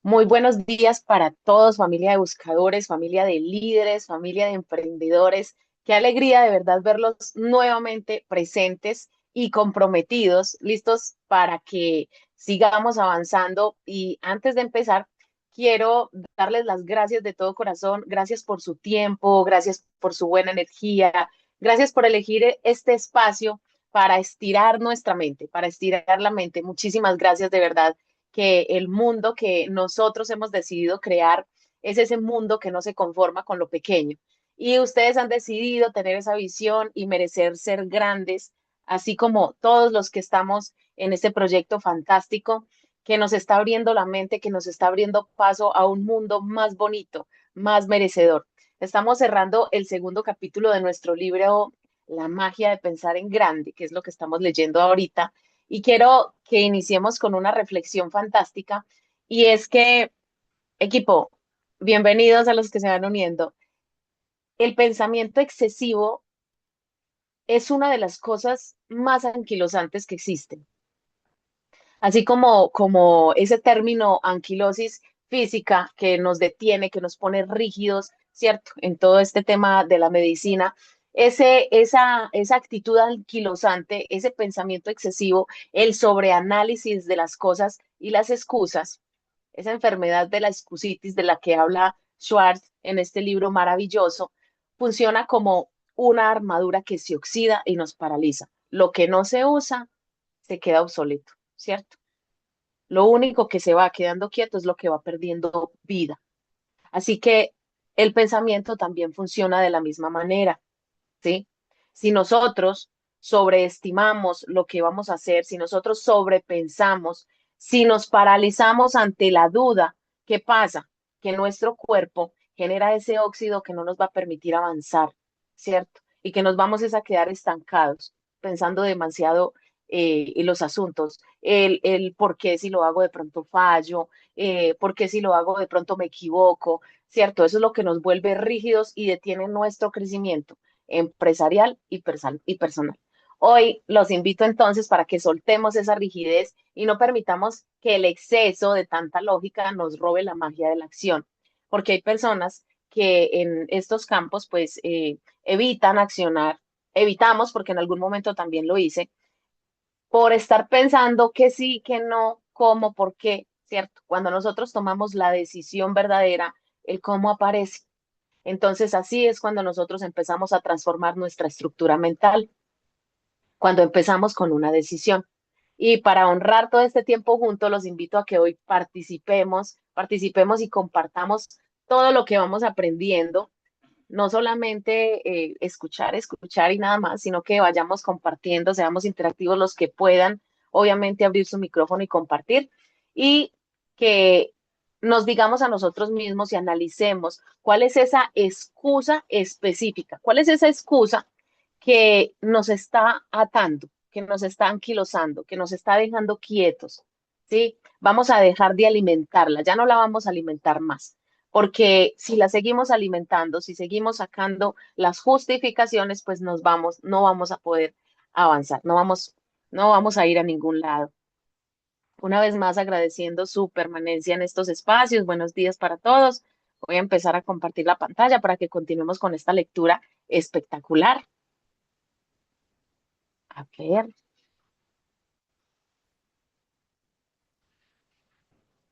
Muy buenos días para todos, familia de buscadores, familia de líderes, familia de emprendedores. Qué alegría de verdad verlos nuevamente presentes y comprometidos, listos para que sigamos avanzando. Y antes de empezar, quiero darles las gracias de todo corazón. Gracias por su tiempo, gracias por su buena energía, gracias por elegir este espacio para estirar nuestra mente, para estirar la mente. Muchísimas gracias de verdad que el mundo que nosotros hemos decidido crear es ese mundo que no se conforma con lo pequeño. Y ustedes han decidido tener esa visión y merecer ser grandes, así como todos los que estamos en este proyecto fantástico que nos está abriendo la mente, que nos está abriendo paso a un mundo más bonito, más merecedor. Estamos cerrando el segundo capítulo de nuestro libro La magia de pensar en grande, que es lo que estamos leyendo ahorita, y quiero que iniciemos con una reflexión fantástica y es que, equipo, bienvenidos a los que se van uniendo. El pensamiento excesivo es una de las cosas más anquilosantes que existen. Así como ese término anquilosis física que nos detiene, que nos pone rígidos, ¿cierto? En todo este tema de la medicina, esa actitud anquilosante, ese pensamiento excesivo, el sobreanálisis de las cosas y las excusas, esa enfermedad de la excusitis de la que habla Schwartz en este libro maravilloso, funciona como una armadura que se oxida y nos paraliza. Lo que no se usa se queda obsoleto, ¿cierto? Lo único que se va quedando quieto es lo que va perdiendo vida. Así que el pensamiento también funciona de la misma manera, ¿sí? Si nosotros sobreestimamos lo que vamos a hacer, si nosotros sobrepensamos, si nos paralizamos ante la duda, ¿qué pasa? Que nuestro cuerpo genera ese óxido que no nos va a permitir avanzar, ¿cierto? Y que nos vamos es a quedar estancados, pensando demasiado en los asuntos, el por qué si lo hago de pronto fallo, por qué si lo hago de pronto me equivoco, ¿cierto? Eso es lo que nos vuelve rígidos y detiene nuestro crecimiento empresarial y personal. Hoy los invito entonces para que soltemos esa rigidez y no permitamos que el exceso de tanta lógica nos robe la magia de la acción, porque hay personas que en estos campos pues evitan accionar, evitamos, porque en algún momento también lo hice, por estar pensando que sí, que no, cómo, por qué, ¿cierto? Cuando nosotros tomamos la decisión verdadera, el cómo aparece. Entonces, así es cuando nosotros empezamos a transformar nuestra estructura mental, cuando empezamos con una decisión. Y para honrar todo este tiempo juntos, los invito a que hoy participemos y compartamos todo lo que vamos aprendiendo, no solamente escuchar y nada más, sino que vayamos compartiendo, seamos interactivos los que puedan, obviamente abrir su micrófono y compartir, y que nos digamos a nosotros mismos y analicemos cuál es esa excusa específica, cuál es esa excusa que nos está atando, que nos está anquilosando, que nos está dejando quietos, ¿sí? Vamos a dejar de alimentarla, ya no la vamos a alimentar más, porque si la seguimos alimentando, si seguimos sacando las justificaciones, pues no vamos a poder avanzar, no vamos a ir a ningún lado. Una vez más agradeciendo su permanencia en estos espacios. Buenos días para todos. Voy a empezar a compartir la pantalla para que continuemos con esta lectura espectacular. A ver,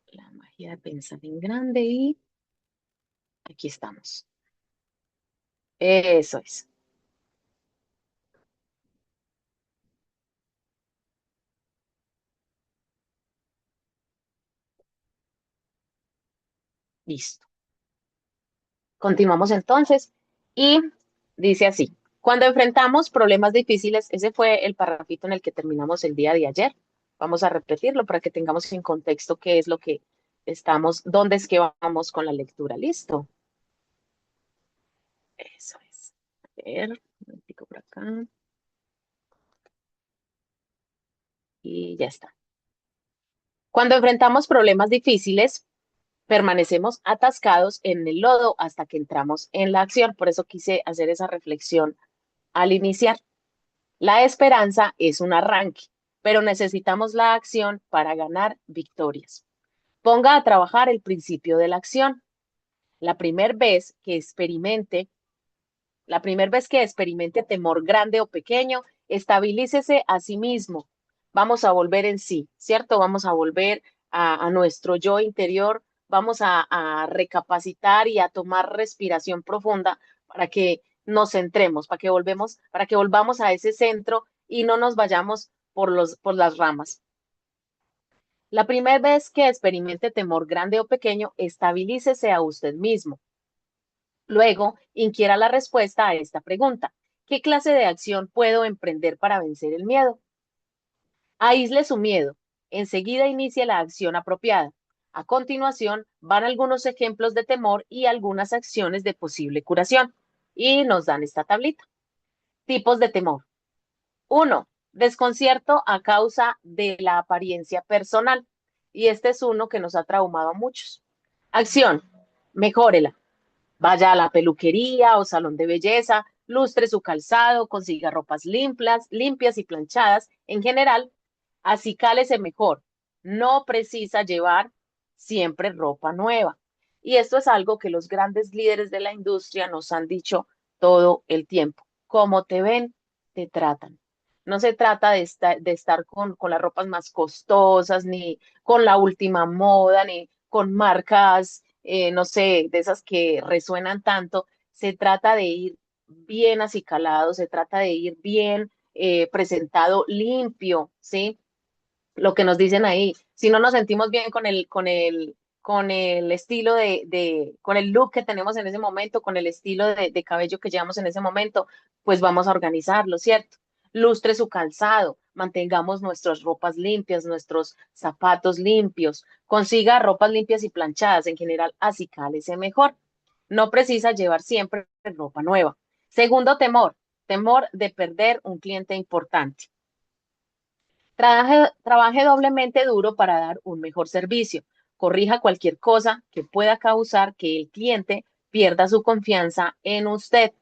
la magia de pensar en grande y aquí estamos. Eso es. Listo. Continuamos entonces y dice así. Cuando enfrentamos problemas difíciles, ese fue el parrafito en el que terminamos el día de ayer. Vamos a repetirlo para que tengamos en contexto qué es lo que estamos, dónde es que vamos con la lectura. Listo. Eso es. A ver, un momentico por acá y ya está. Cuando enfrentamos problemas difíciles, permanecemos atascados en el lodo hasta que entramos en la acción. Por eso quise hacer esa reflexión al iniciar. La esperanza es un arranque, pero necesitamos la acción para ganar victorias. Ponga a trabajar el principio de la acción. La primera vez que experimente, la primera vez que experimente temor grande o pequeño, estabilícese a sí mismo. Vamos a volver en sí, ¿cierto? Vamos a volver a nuestro yo interior, vamos a recapacitar y a tomar respiración profunda para que nos centremos, para que volvamos a ese centro y no nos vayamos por las ramas. La primera vez que experimente temor grande o pequeño, estabilícese a usted mismo. Luego, inquiera la respuesta a esta pregunta. ¿Qué clase de acción puedo emprender para vencer el miedo? Aísle su miedo. Enseguida inicie la acción apropiada. A continuación, van algunos ejemplos de temor y algunas acciones de posible curación. Y nos dan esta tablita. Tipos de temor. 1. Desconcierto a causa de la apariencia personal. Y este es uno que nos ha traumado a muchos. Acción. Mejórela. Vaya a la peluquería o salón de belleza, lustre su calzado, consiga ropas limpias y planchadas. En general, así cálese mejor. No precisa llevar siempre ropa nueva. Y esto es algo que los grandes líderes de la industria nos han dicho todo el tiempo. Como te ven, te tratan. No se trata de estar con las ropas más costosas, ni con la última moda, ni con marcas, no sé, de esas que resuenan tanto. Se trata de ir bien acicalado, se trata de ir bien presentado, limpio, ¿sí? Lo que nos dicen ahí. Si no nos sentimos bien con el estilo con el look que tenemos en ese momento, con el estilo de cabello que llevamos en ese momento, pues vamos a organizarlo, ¿cierto? Lustre su calzado, mantengamos nuestras ropas limpias, nuestros zapatos limpios, consiga ropas limpias y planchadas, en general, así cálese mejor. No precisa llevar siempre ropa nueva. Segundo temor, temor de perder un cliente importante. Trabaje doblemente duro para dar un mejor servicio. Corrija cualquier cosa que pueda causar que el cliente pierda su confianza en usted.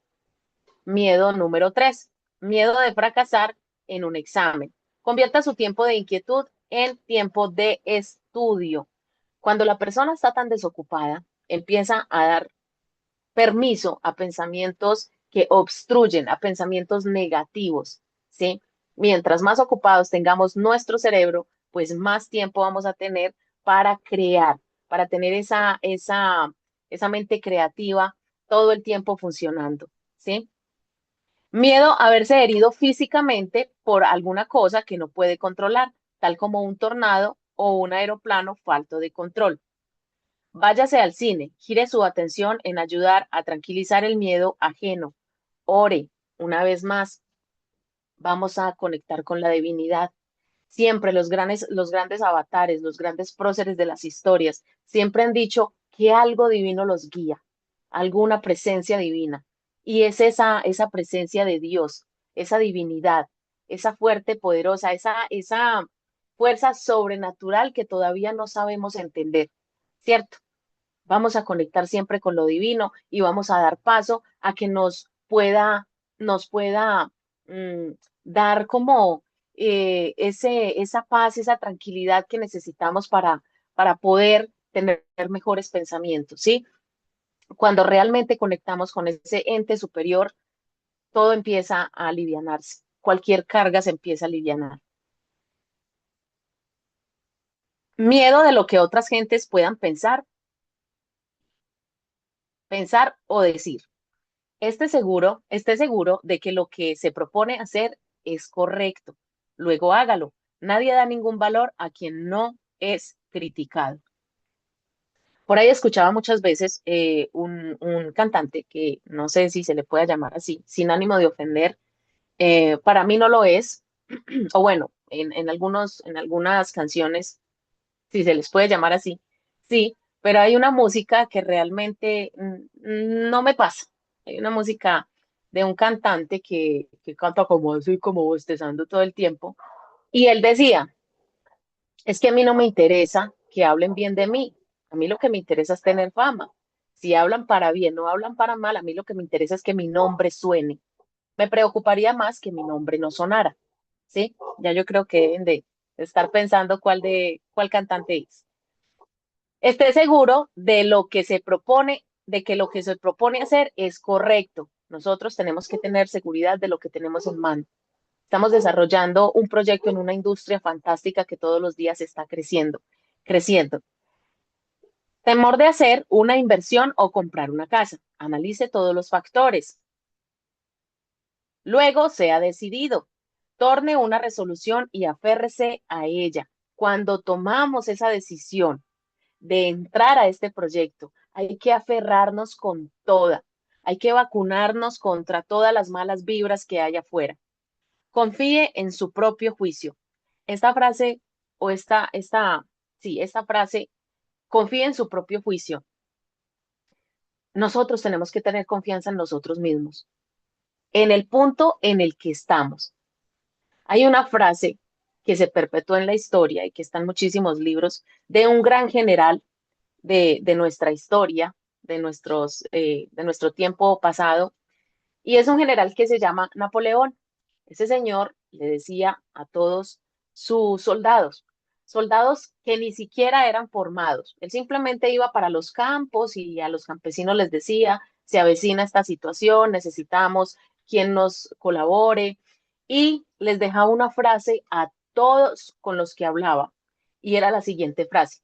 Miedo número 3. Miedo de fracasar en un examen. Convierta su tiempo de inquietud en tiempo de estudio. Cuando la persona está tan desocupada, empieza a dar permiso a pensamientos que obstruyen, a pensamientos negativos, ¿sí? Mientras más ocupados tengamos nuestro cerebro, pues más tiempo vamos a tener para crear, para tener esa mente creativa todo el tiempo funcionando, ¿sí? Miedo a verse herido físicamente por alguna cosa que no puede controlar, tal como un tornado o un aeroplano falto de control. Váyase al cine, gire su atención en ayudar a tranquilizar el miedo ajeno. Ore, una vez más, vamos a conectar con la divinidad. Siempre los grandes avatares, los grandes próceres de las historias, siempre han dicho que algo divino los guía, alguna presencia divina. Y es esa presencia de Dios, esa divinidad, esa fuerte, poderosa, esa fuerza sobrenatural que todavía no sabemos entender, ¿cierto? Vamos a conectar siempre con lo divino y vamos a dar paso a que nos pueda mm, dar como esa paz, esa tranquilidad que necesitamos para poder tener mejores pensamientos, ¿sí? Cuando realmente conectamos con ese ente superior, todo empieza a alivianarse, cualquier carga se empieza a alivianar. Miedo de lo que otras gentes puedan pensar o decir. Esté seguro de que lo que se propone hacer es correcto. Luego hágalo. Nadie da ningún valor a quien no es criticado. Por ahí escuchaba muchas veces un cantante que no sé si se le puede llamar así, sin ánimo de ofender. Para mí no lo es, o bueno, en algunas canciones, si se les puede llamar así, sí, pero hay una música que realmente no me pasa. Hay una música de un cantante que canta como eso y como bostezando todo el tiempo. Y él decía, es que a mí no me interesa que hablen bien de mí. A mí lo que me interesa es tener fama. Si hablan para bien o hablan para mal, a mí lo que me interesa es que mi nombre suene. Me preocuparía más que mi nombre no sonara. ¿Sí? Ya yo creo que deben de estar pensando cuál cantante es. Esté seguro de lo que se propone, de que lo que se propone hacer es correcto. Nosotros tenemos que tener seguridad de lo que tenemos en mano. Estamos desarrollando un proyecto en una industria fantástica que todos los días está creciendo, creciendo. Temor de hacer una inversión o comprar una casa. Analice todos los factores. Luego sea decidido. Torne una resolución y aférrese a ella. Cuando tomamos esa decisión de entrar a este proyecto, hay que aferrarnos con toda. Hay que vacunarnos contra todas las malas vibras que hay afuera. Confíe en su propio juicio. Esta frase o esta frase, confíe en su propio juicio. Nosotros tenemos que tener confianza en nosotros mismos, en el punto en el que estamos. Hay una frase que se perpetuó en la historia y que está en muchísimos libros de un gran general de nuestra historia, de nuestro tiempo pasado, y es un general que se llama Napoleón. Ese señor le decía a todos sus soldados, soldados que ni siquiera eran formados. Él simplemente iba para los campos y a los campesinos les decía, se avecina esta situación, necesitamos quien nos colabore y les dejaba una frase a todos con los que hablaba y era la siguiente frase,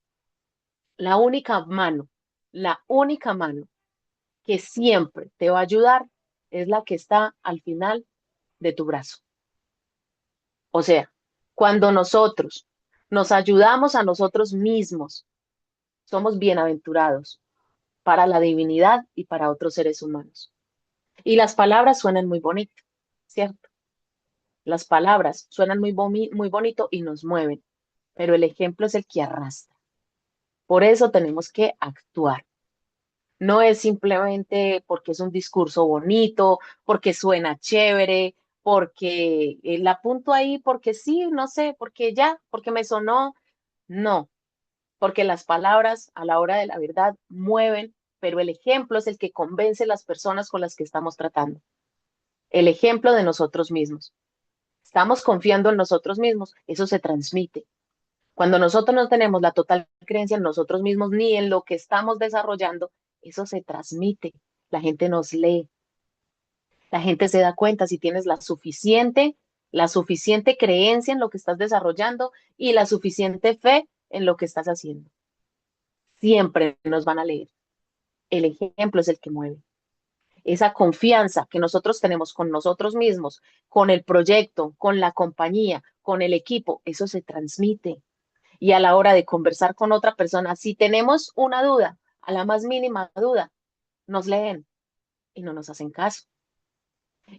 la la única mano que siempre te va a ayudar es la que está al final de tu brazo. O sea, cuando nosotros nos ayudamos a nosotros mismos, somos bienaventurados para la divinidad y para otros seres humanos. Y las palabras suenan muy bonito, ¿cierto? Las palabras suenan muy bonito y nos mueven, pero el ejemplo es el que arrastra. Por eso tenemos que actuar. No es simplemente porque es un discurso bonito, porque suena chévere, porque la apunto ahí, porque sí, no sé, porque ya, porque me sonó. No, porque las palabras a la hora de la verdad mueven, pero el ejemplo es el que convence a las personas con las que estamos tratando. El ejemplo de nosotros mismos. Estamos confiando en nosotros mismos, eso se transmite. Cuando nosotros no tenemos la total creencia en nosotros mismos ni en lo que estamos desarrollando, eso se transmite. La gente nos lee, la gente se da cuenta si tienes la suficiente creencia en lo que estás desarrollando y la suficiente fe en lo que estás haciendo. Siempre nos van a leer. El ejemplo es el que mueve. Esa confianza que nosotros tenemos con nosotros mismos, con el proyecto, con la compañía, con el equipo, eso se transmite. Y a la hora de conversar con otra persona, si tenemos una duda, a la más mínima duda, nos leen y no nos hacen caso.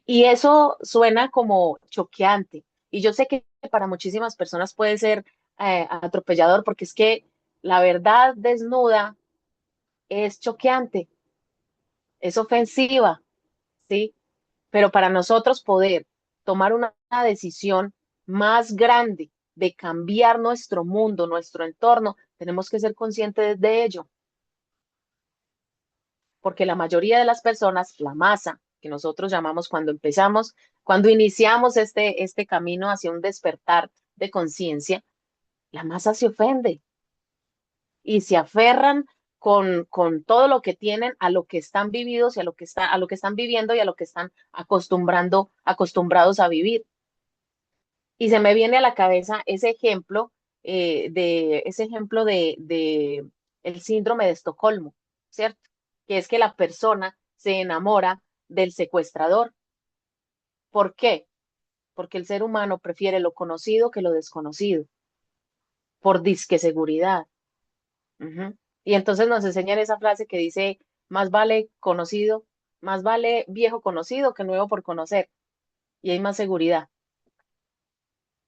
Y eso suena como choqueante. Y yo sé que para muchísimas personas puede ser atropellador porque es que la verdad desnuda es choqueante, es ofensiva, ¿sí? Pero para nosotros poder tomar una decisión más grande de cambiar nuestro mundo, nuestro entorno, tenemos que ser conscientes de ello, porque la mayoría de las personas, la masa que nosotros llamamos cuando empezamos, cuando iniciamos este camino hacia un despertar de conciencia, la masa se ofende y se aferran con todo lo que tienen a lo que están vividos y a lo que están viviendo y a lo que están acostumbrados a vivir. Y se me viene a la cabeza ese ejemplo de el síndrome de Estocolmo, ¿cierto? Que es que la persona se enamora del secuestrador. ¿Por qué? Porque el ser humano prefiere lo conocido que lo desconocido, por disque seguridad. Ujú. Y entonces nos enseñan esa frase que dice, más vale conocido, más vale viejo conocido que nuevo por conocer, y hay más seguridad.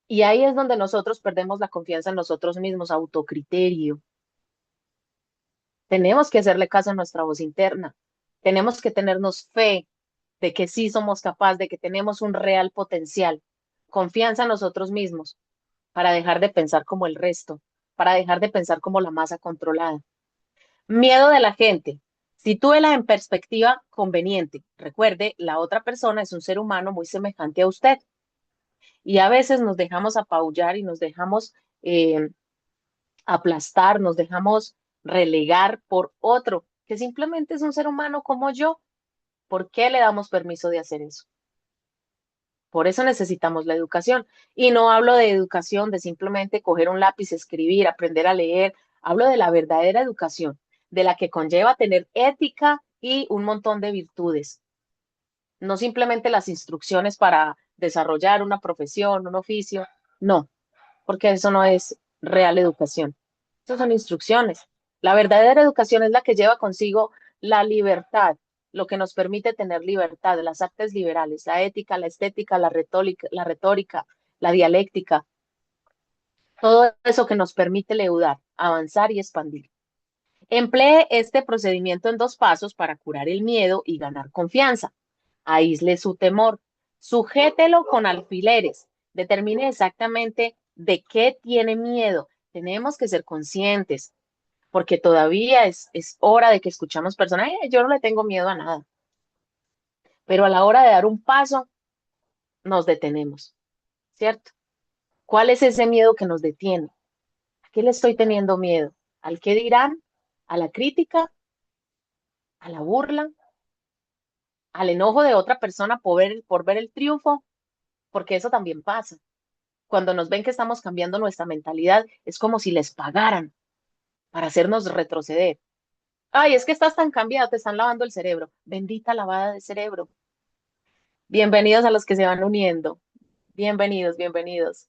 Y ahí es donde nosotros perdemos la confianza en nosotros mismos, autocriterio. Tenemos que hacerle caso a nuestra voz interna. Tenemos que tenernos fe de que sí somos capaces, de que tenemos un real potencial. Confianza en nosotros mismos para dejar de pensar como el resto, para dejar de pensar como la masa controlada. Miedo de la gente. Sitúela en perspectiva conveniente. Recuerde, la otra persona es un ser humano muy semejante a usted y a veces nos dejamos apabullar y nos dejamos eh, aplastar, nos dejamos relegar por otro, que simplemente es un ser humano como yo. ¿Por qué le damos permiso de hacer eso? Por eso necesitamos la educación. Y no hablo de educación de simplemente coger un lápiz, escribir, aprender a leer. Hablo de la verdadera educación, de la que conlleva tener ética y un montón de virtudes. No simplemente las instrucciones para desarrollar una profesión, un oficio. No, porque eso no es real educación. Esas son instrucciones. La verdadera educación es la que lleva consigo la libertad, lo que nos permite tener libertad, las artes liberales, la ética, la estética, la retórica, la dialéctica, todo eso que nos permite leudar, avanzar y expandir. Emplee este procedimiento en 2 pasos para curar el miedo y ganar confianza. Aísle su temor, sujételo con alfileres, determine exactamente de qué tiene miedo. Tenemos que ser conscientes, porque todavía es hora de que escuchamos personas, yo no le tengo miedo a nada, pero a la hora de dar un paso nos detenemos, ¿cierto? ¿Cuál es ese miedo que nos detiene? ¿A qué le estoy teniendo miedo? ¿Al qué dirán? ¿A la crítica? ¿A la burla? ¿Al enojo de otra persona por ver el triunfo? Porque eso también pasa. Cuando nos ven que estamos cambiando nuestra mentalidad, es como si les pagaran para hacernos retroceder. Ay, es que estás tan cambiado, te están lavando el cerebro. Bendita lavada de cerebro. Bienvenidos a los que se van uniendo. Bienvenidos, bienvenidos.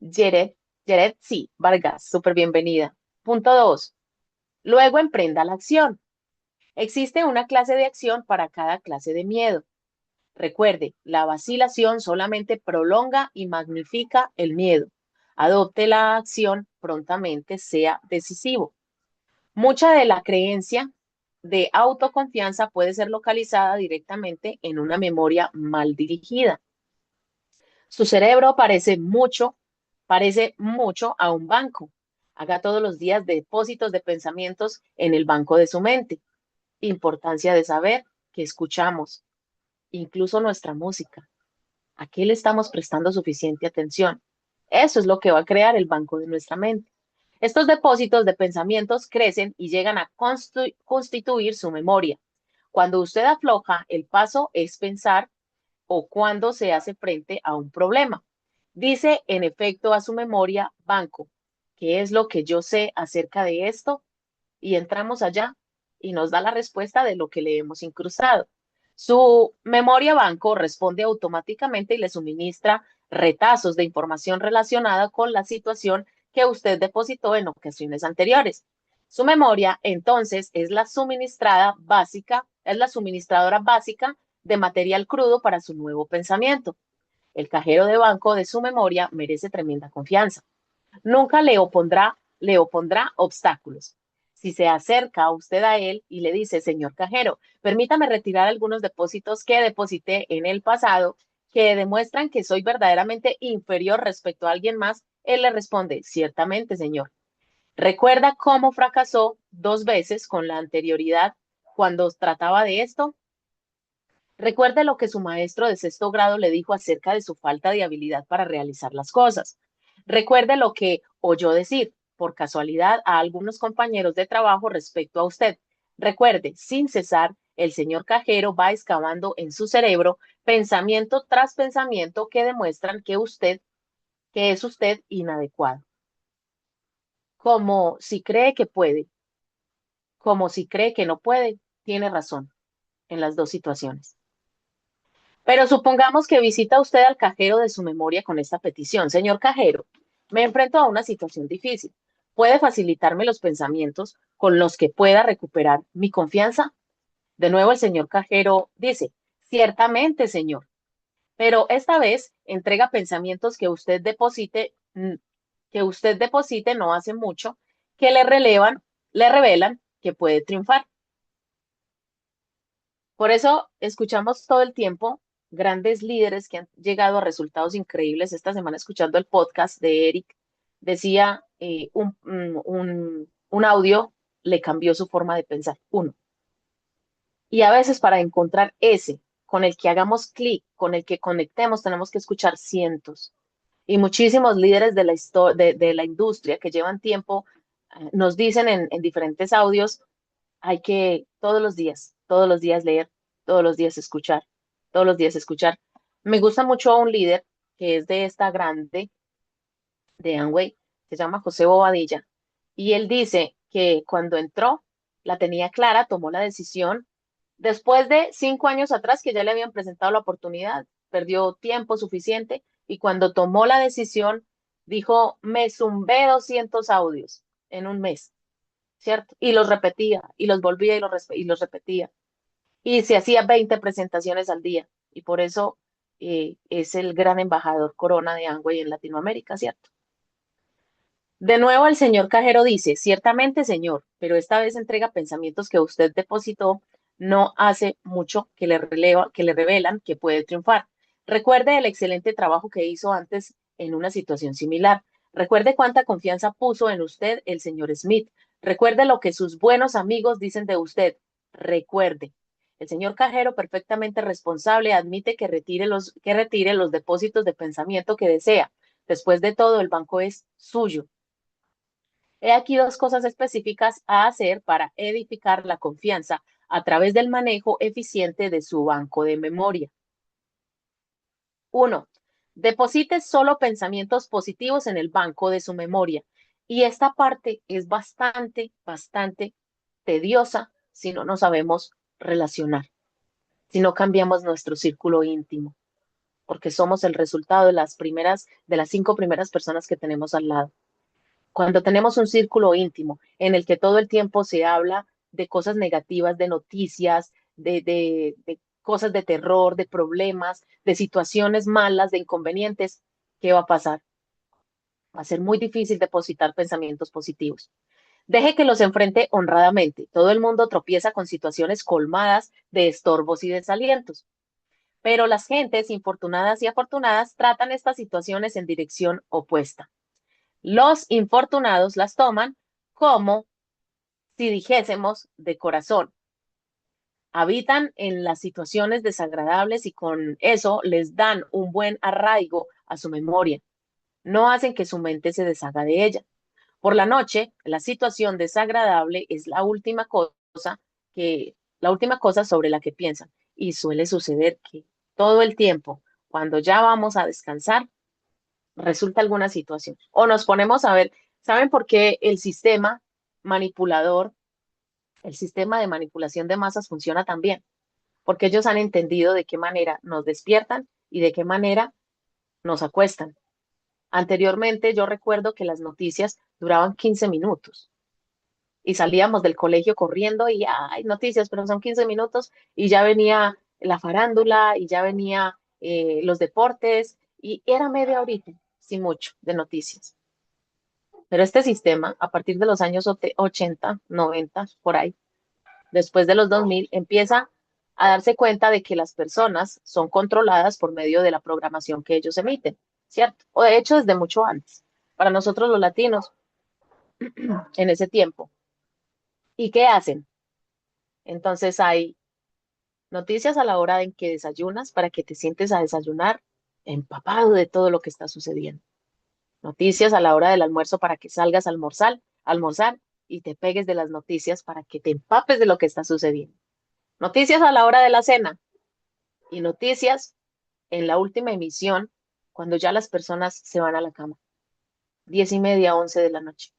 Yeret, Yeret, sí, Vargas, súper bienvenida. Punto 2. Luego emprenda la acción. Existe una clase de acción para cada clase de miedo. Recuerde, la vacilación solamente prolonga y magnifica el miedo. Adopte la acción prontamente, sea decisivo. Mucha de la creencia de autoconfianza puede ser localizada directamente en una memoria mal dirigida. Su cerebro parece mucho a un banco. Haga todos los días depósitos de pensamientos en el banco de su mente. Importancia de saber que escuchamos, incluso nuestra música. ¿A qué le estamos prestando suficiente atención? Eso es lo que va a crear el banco de nuestra mente. Estos depósitos de pensamientos crecen y llegan a constituir su memoria. Cuando usted afloja, el paso es pensar o cuando se hace frente a un problema. Dice en efecto a su memoria, banco, ¿qué es lo que yo sé acerca de esto? Y entramos allá y nos da la respuesta de lo que le hemos incrustado. Su memoria banco responde automáticamente y le suministra retazos de información relacionada con la situación que usted depositó en ocasiones anteriores. Su memoria, entonces, es la suministradora básica de material crudo para su nuevo pensamiento. El cajero de banco de su memoria merece tremenda confianza. Nunca le opondrá obstáculos. Si se acerca usted a él y le dice, señor cajero, permítame retirar algunos depósitos que deposité en el pasado que demuestran que soy verdaderamente inferior respecto a alguien más, él le responde, ciertamente, señor. ¿Recuerda cómo fracasó 2 veces con la anterioridad cuando trataba de esto? Recuerde lo que su maestro de 6º grado le dijo acerca de su falta de habilidad para realizar las cosas. Recuerde lo que oyó decir, por casualidad, a algunos compañeros de trabajo respecto a usted. Recuerde, sin cesar, el señor cajero va excavando en su cerebro pensamiento tras pensamiento que demuestran que es usted inadecuado. Como si cree que puede, como si cree que no puede, tiene razón en las 2 situaciones. Pero supongamos que visita usted al cajero de su memoria con esta petición. Señor cajero, me enfrento a una situación difícil. ¿Puede facilitarme los pensamientos con los que pueda recuperar mi confianza? De nuevo el señor cajero dice, ciertamente, señor, pero esta vez entrega pensamientos que usted deposite no hace mucho, que le revelan que puede triunfar. Por eso escuchamos todo el tiempo grandes líderes que han llegado a resultados increíbles. Esta semana escuchando el podcast de Eric, decía un audio le cambió su forma de pensar, uno. Y a veces para encontrar ese con el que hagamos clic, con el que conectemos, tenemos que escuchar cientos. Y muchísimos líderes de la industria que llevan tiempo Nos dicen en diferentes audios, hay que todos los días leer, todos los días escuchar, todos los días escuchar. Me gusta mucho un líder que es de esta grande, de Amway, se llama José Bobadilla, y él dice que cuando entró, la tenía clara, tomó la decisión, después de 5 años atrás que ya le habían presentado la oportunidad, perdió tiempo suficiente, y cuando tomó la decisión, dijo, me zumbé 200 audios en un mes, ¿cierto? Y los repetía, y los volvía y los repetía. Y se hacía 20 presentaciones al día. Y por eso es el gran embajador Corona de Amway en Latinoamérica, ¿cierto? De nuevo el señor cajero dice, ciertamente, señor, pero esta vez entrega pensamientos que usted depositó no hace mucho que le revelan que puede triunfar. Recuerde el excelente trabajo que hizo antes en una situación similar. Recuerde cuánta confianza puso en usted el señor Smith. Recuerde lo que sus buenos amigos dicen de usted. Recuerde. El señor cajero, perfectamente responsable, admite que retire los depósitos de pensamiento que desea. Después de todo, el banco es suyo. He aquí dos cosas específicas a hacer para edificar la confianza a través del manejo eficiente de su banco de memoria. Uno, deposite solo pensamientos positivos en el banco de su memoria. Y esta parte es bastante tediosa si no nos sabemos relacionar, si no cambiamos nuestro círculo íntimo, porque somos el resultado de las 5 primeras personas que tenemos al lado. Cuando tenemos un círculo íntimo en el que todo el tiempo se habla de cosas negativas, de noticias, de cosas de terror, de problemas, de situaciones malas, de inconvenientes, ¿qué va a pasar? Va a ser muy difícil depositar pensamientos positivos. Deje que los enfrente honradamente. Todo el mundo tropieza con situaciones colmadas de estorbos y desalientos, pero las gentes infortunadas y afortunadas tratan estas situaciones en dirección opuesta. Los infortunados las toman como si dijésemos de corazón. Habitan en las situaciones desagradables y con eso les dan un buen arraigo a su memoria. No hacen que su mente se deshaga de ella. Por la noche, la situación desagradable es la última cosa sobre la que piensan. Y suele suceder que todo el tiempo, cuando ya vamos a descansar, resulta alguna situación. O nos ponemos a ver, ¿saben por qué el sistema manipulador, el sistema de manipulación de masas funciona tan bien? Porque ellos han entendido de qué manera nos despiertan y de qué manera nos acuestan. Anteriormente yo recuerdo que las noticias duraban 15 minutos y salíamos del colegio corriendo y hay noticias, pero son 15 minutos y ya venía la farándula y ya venía los deportes y era media horita, sin mucho, de noticias. Pero este sistema, a partir de los años 80, 90, por ahí, después de los 2000, empieza a darse cuenta de que las personas son controladas por medio de la programación que ellos emiten, ¿cierto? O de hecho desde mucho antes, para nosotros los latinos, en ese tiempo. ¿Y qué hacen? Entonces hay noticias a la hora en que desayunas para que te sientes a desayunar empapado de todo lo que está sucediendo. Noticias a la hora del almuerzo para que salgas a almorzar y te pegues de las noticias para que te empapes de lo que está sucediendo. Noticias a la hora de la cena y noticias en la última emisión cuando ya las personas se van a la cama, 10:30, 11 de la noche.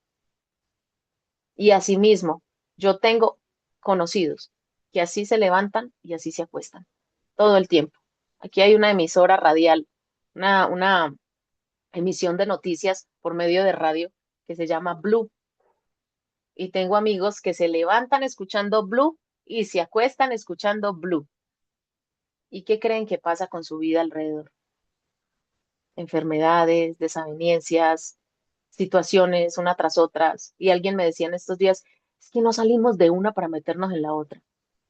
Y asimismo, yo tengo conocidos que así se levantan y así se acuestan todo el tiempo. Aquí hay una emisora radial, una emisión de noticias por medio de radio que se llama Blue. Y tengo amigos que se levantan escuchando Blue y se acuestan escuchando Blue. ¿Y qué creen que pasa con su vida alrededor? Enfermedades, desavenencias, situaciones una tras otras. Y alguien me decía en estos días, es que no salimos de una para meternos en la otra.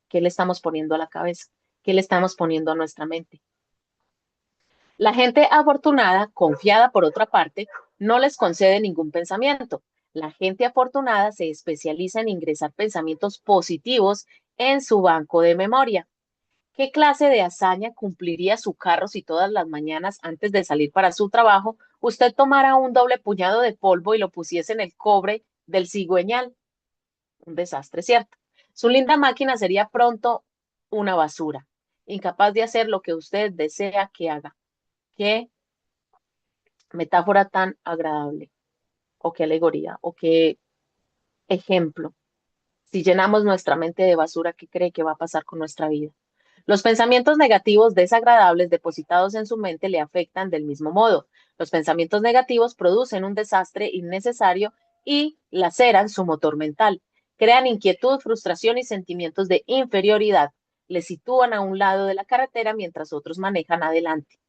¿Qué le estamos poniendo a la cabeza? ¿Qué le estamos poniendo a nuestra mente? La gente afortunada, confiada por otra parte, no les concede ningún pensamiento. La gente afortunada se especializa en ingresar pensamientos positivos en su banco de memoria. ¿Qué clase de hazaña cumpliría su carro si todas las mañanas antes de salir para su trabajo usted tomara un doble puñado de polvo y lo pusiese en el cobre del cigüeñal, un desastre, ¿cierto? Su linda máquina sería pronto una basura, incapaz de hacer lo que usted desea que haga. Qué metáfora tan agradable, o qué alegoría, o qué ejemplo. Si llenamos nuestra mente de basura, ¿qué cree que va a pasar con nuestra vida? Los pensamientos negativos desagradables depositados en su mente le afectan del mismo modo. Los pensamientos negativos producen un desastre innecesario y laceran su motor mental. Crean inquietud, frustración y sentimientos de inferioridad. Le sitúan a un lado de la carretera mientras otros manejan adelante.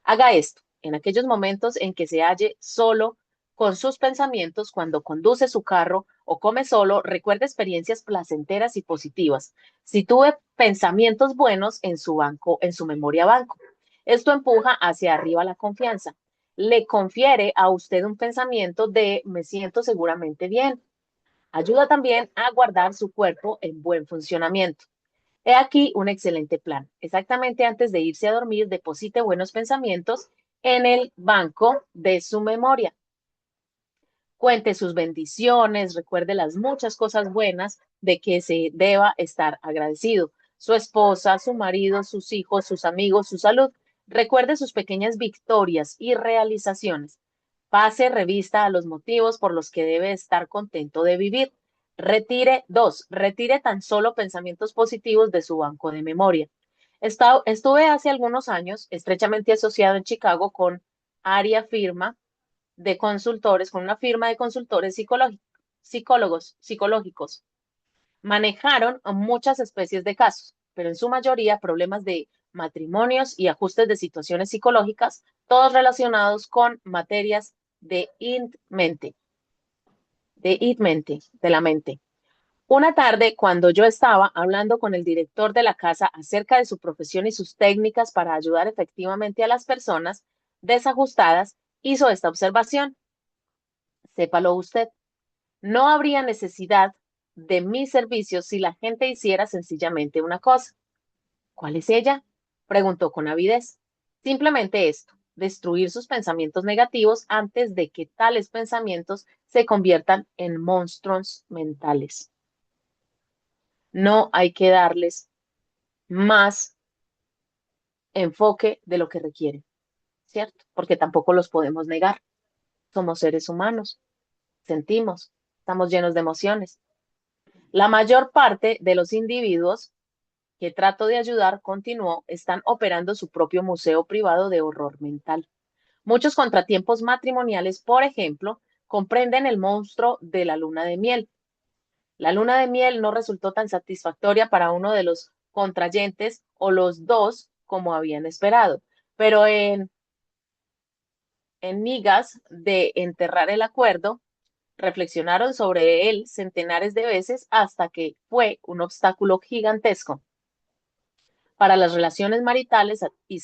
Haga esto en aquellos momentos en que se halle solo con sus pensamientos, cuando conduce su carro o come solo, recuerde experiencias placenteras y positivas. Si tuve pensamientos buenos en su banco, en su memoria banco. Esto empuja hacia arriba la confianza. Le confiere a usted un pensamiento de me siento seguramente bien. Ayuda también a guardar su cuerpo en buen funcionamiento. He aquí un excelente plan. Exactamente antes de irse a dormir, deposite buenos pensamientos en el banco de su memoria. Cuente sus bendiciones, recuerde las muchas cosas buenas de que se deba estar agradecido. Su esposa, su marido, sus hijos, sus amigos, su salud. Recuerde sus pequeñas victorias y realizaciones. Pase revista a los motivos por los que debe estar contento de vivir. Retire tan solo pensamientos positivos de su banco de memoria. Estuve hace algunos años estrechamente asociado en Chicago con Aria Firma de consultores, con una firma de consultores psicológicos. Manejaron muchas especies de casos, pero en su mayoría problemas de matrimonios y ajustes de situaciones psicológicas, todos relacionados con materias de la mente. Una tarde, cuando yo estaba hablando con el director de la casa acerca de su profesión y sus técnicas para ayudar efectivamente a las personas desajustadas, hizo esta observación. Sépalo usted, no habría necesidad de mis servicios si la gente hiciera sencillamente una cosa. ¿Cuál es ella? Preguntó con avidez. Simplemente esto, destruir sus pensamientos negativos antes de que tales pensamientos se conviertan en monstruos mentales. No hay que darles más enfoque de lo que requieren, ¿cierto? Porque tampoco los podemos negar. Somos seres humanos, sentimos, estamos llenos de emociones. La mayor parte de los individuos que trato de ayudar, continuó, están operando su propio museo privado de horror mental. Muchos contratiempos matrimoniales, por ejemplo, comprenden el monstruo de la luna de miel. La luna de miel no resultó tan satisfactoria para uno de los contrayentes o los dos como habían esperado, pero en migas de enterrar el acuerdo, reflexionaron sobre él centenares de veces hasta que fue un obstáculo gigantesco para las relaciones maritales y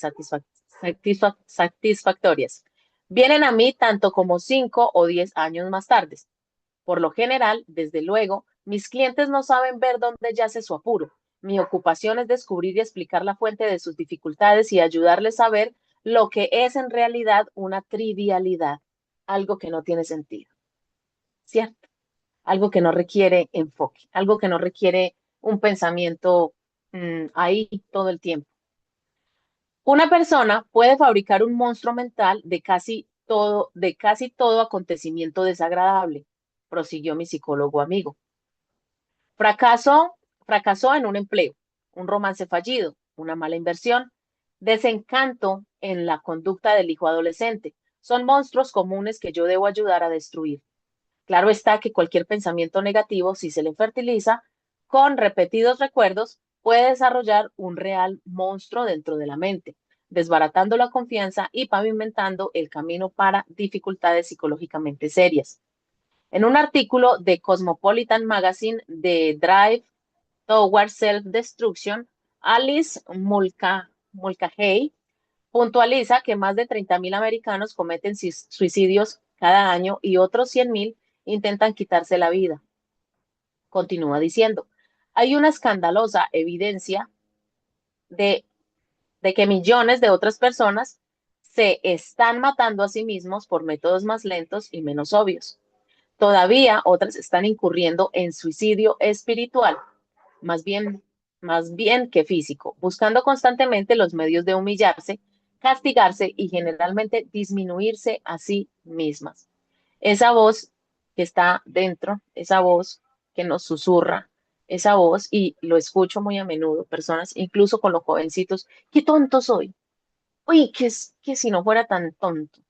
satisfactorias. Vienen a mí tanto como 5 o 10 años más tarde. Por lo general, desde luego, mis clientes no saben ver dónde yace su apuro. Mi ocupación es descubrir y explicar la fuente de sus dificultades y ayudarles a ver lo que es en realidad una trivialidad, algo que no tiene sentido, ¿cierto? Algo que no requiere enfoque, algo que no requiere un pensamiento ahí todo el tiempo. Una persona puede fabricar un monstruo mental de casi todo acontecimiento desagradable, prosiguió mi psicólogo amigo. Fracasó, fracasó en un empleo, un romance fallido, una mala inversión, desencanto en la conducta del hijo adolescente. Son monstruos comunes que yo debo ayudar a destruir. Claro está que cualquier pensamiento negativo, si se le fertiliza con repetidos recuerdos, puede desarrollar un real monstruo dentro de la mente, desbaratando la confianza y pavimentando el camino para dificultades psicológicamente serias. En un artículo de Cosmopolitan Magazine de Drive Towards Self-Destruction, Alice Mulcahy puntualiza que más de 30.000 americanos cometen suicidios cada año y otros 100.000 intentan quitarse la vida. Continúa diciendo, hay una escandalosa evidencia de, de que millones de otras personas se están matando a sí mismos por métodos más lentos y menos obvios. Todavía otras están incurriendo en suicidio espiritual, más bien, más bien que físico, buscando constantemente los medios de humillarse, castigarse y generalmente disminuirse a sí mismas. Esa voz que está dentro, esa voz que nos susurra, esa voz, y lo escucho muy a menudo, personas, incluso con los jovencitos, qué tonto soy. Uy, que si no fuera tan tonto.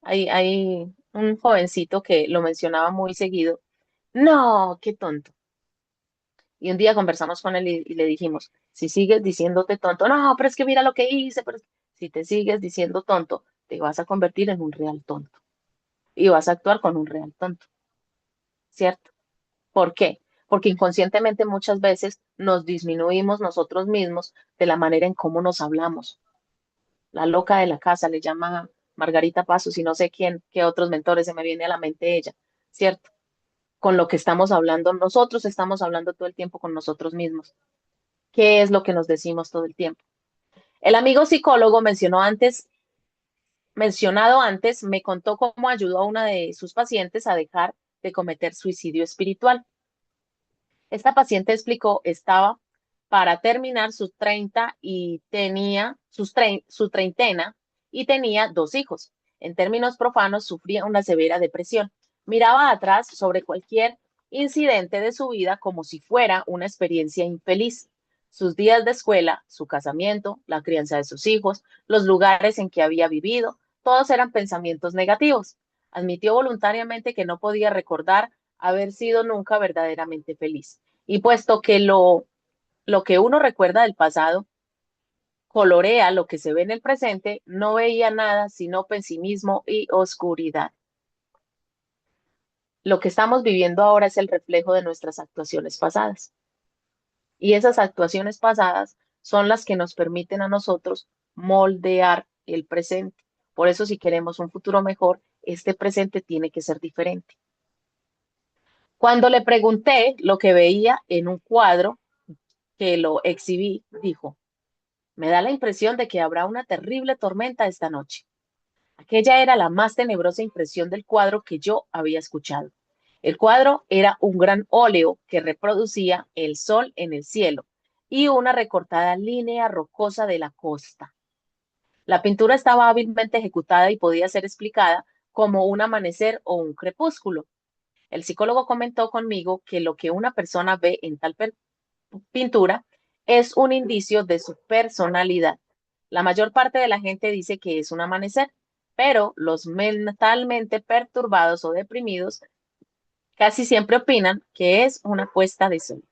Hay un jovencito que lo mencionaba muy seguido. No, qué tonto. Y un día conversamos con él y le dijimos, si sigues diciéndote tonto, no, pero es que mira lo que hice, pero si te sigues diciendo tonto, te vas a convertir en un real tonto y vas a actuar con un real tonto, ¿cierto? ¿Por qué? Porque inconscientemente muchas veces nos disminuimos nosotros mismos de la manera en cómo nos hablamos. La loca de la casa le llama Margarita Pasos y no sé quién, qué otros mentores se me viene a la mente ella, ¿cierto? Con lo que estamos hablando, nosotros estamos hablando todo el tiempo con nosotros mismos. ¿Qué es lo que nos decimos todo el tiempo? El amigo psicólogo mencionado antes, me contó cómo ayudó a una de sus pacientes a dejar de cometer suicidio espiritual. Esta paciente explicó, estaba para terminar sus 30 y tenía su treintena y tenía dos hijos. En términos profanos, sufría una severa depresión. Miraba atrás sobre cualquier incidente de su vida como si fuera una experiencia infeliz. Sus días de escuela, su casamiento, la crianza de sus hijos, los lugares en que había vivido, todos eran pensamientos negativos. Admitió voluntariamente que no podía recordar haber sido nunca verdaderamente feliz. Y puesto que lo que uno recuerda del pasado colorea lo que se ve en el presente, no veía nada sino pesimismo y oscuridad. Lo que estamos viviendo ahora es el reflejo de nuestras actuaciones pasadas. Y esas actuaciones pasadas son las que nos permiten a nosotros moldear el presente. Por eso, si queremos un futuro mejor, este presente tiene que ser diferente. Cuando le pregunté lo que veía en un cuadro que lo exhibí, dijo, me da la impresión de que habrá una terrible tormenta esta noche. Aquella era la más tenebrosa impresión del cuadro que yo había escuchado. El cuadro era un gran óleo que reproducía el sol en el cielo y una recortada línea rocosa de la costa. La pintura estaba hábilmente ejecutada y podía ser explicada como un amanecer o un crepúsculo. El psicólogo comentó conmigo que lo que una persona ve en tal pintura es un indicio de su personalidad. La mayor parte de la gente dice que es un amanecer, pero los mentalmente perturbados o deprimidos casi siempre opinan que es una puesta de sol.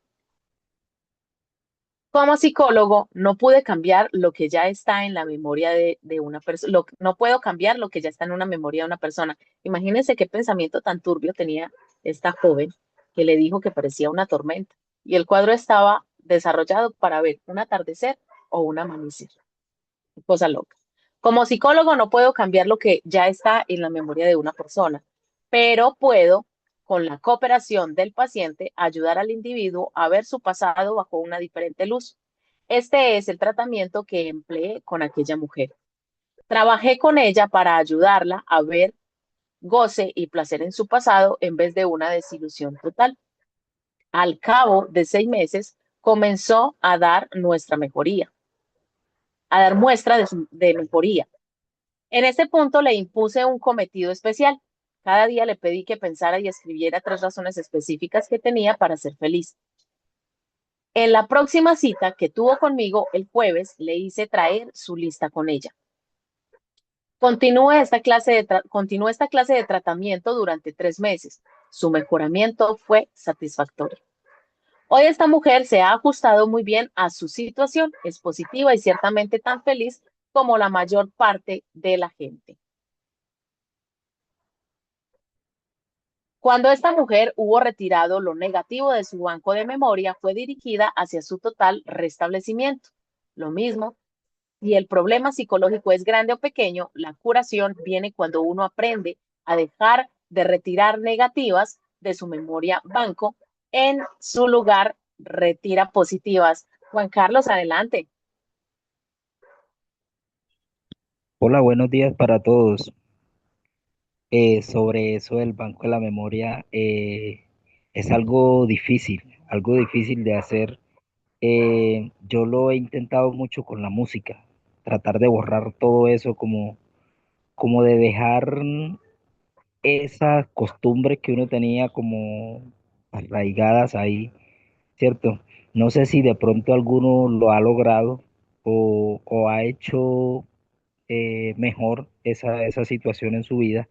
Como psicólogo, no pude cambiar lo que ya está en la memoria de una persona, no puedo cambiar lo que ya está en una memoria de una persona. Imagínense qué pensamiento tan turbio tenía esta joven que le dijo que parecía una tormenta y el cuadro estaba desarrollado para ver un atardecer o un amanecer. Cosa loca. Como psicólogo no puedo cambiar lo que ya está en la memoria de una persona, pero puedo, con la cooperación del paciente, ayudar al individuo a ver su pasado bajo una diferente luz. Este es el tratamiento que empleé con aquella mujer. Trabajé con ella para ayudarla a ver goce y placer en su pasado en vez de una desilusión total. Al cabo de 6 meses, comenzó a dar muestra de mejoría. En este punto le impuse un cometido especial. Cada día le pedí que pensara y escribiera 3 razones específicas que tenía para ser feliz. En la próxima cita que tuvo conmigo el jueves, le hice traer su lista con ella. Continúa esta clase de tratamiento durante 3 meses. Su mejoramiento fue satisfactorio. Hoy esta mujer se ha ajustado muy bien a su situación, es positiva y ciertamente tan feliz como la mayor parte de la gente. Cuando esta mujer hubo retirado lo negativo de su banco de memoria, fue dirigida hacia su total restablecimiento. Lo mismo, si el problema psicológico es grande o pequeño, la curación viene cuando uno aprende a dejar de retirar negativas de su memoria banco, en su lugar retira positivas. Juan Carlos, adelante. Hola, buenos días para todos. sobre eso del Banco de la Memoria. Es algo difícil de hacer. Yo lo he intentado mucho con la música, tratar de borrar todo eso, como de dejar esas costumbres que uno tenía como arraigadas ahí, ¿cierto? No sé si de pronto alguno lo ha logrado o ha hecho mejor esa situación en su vida.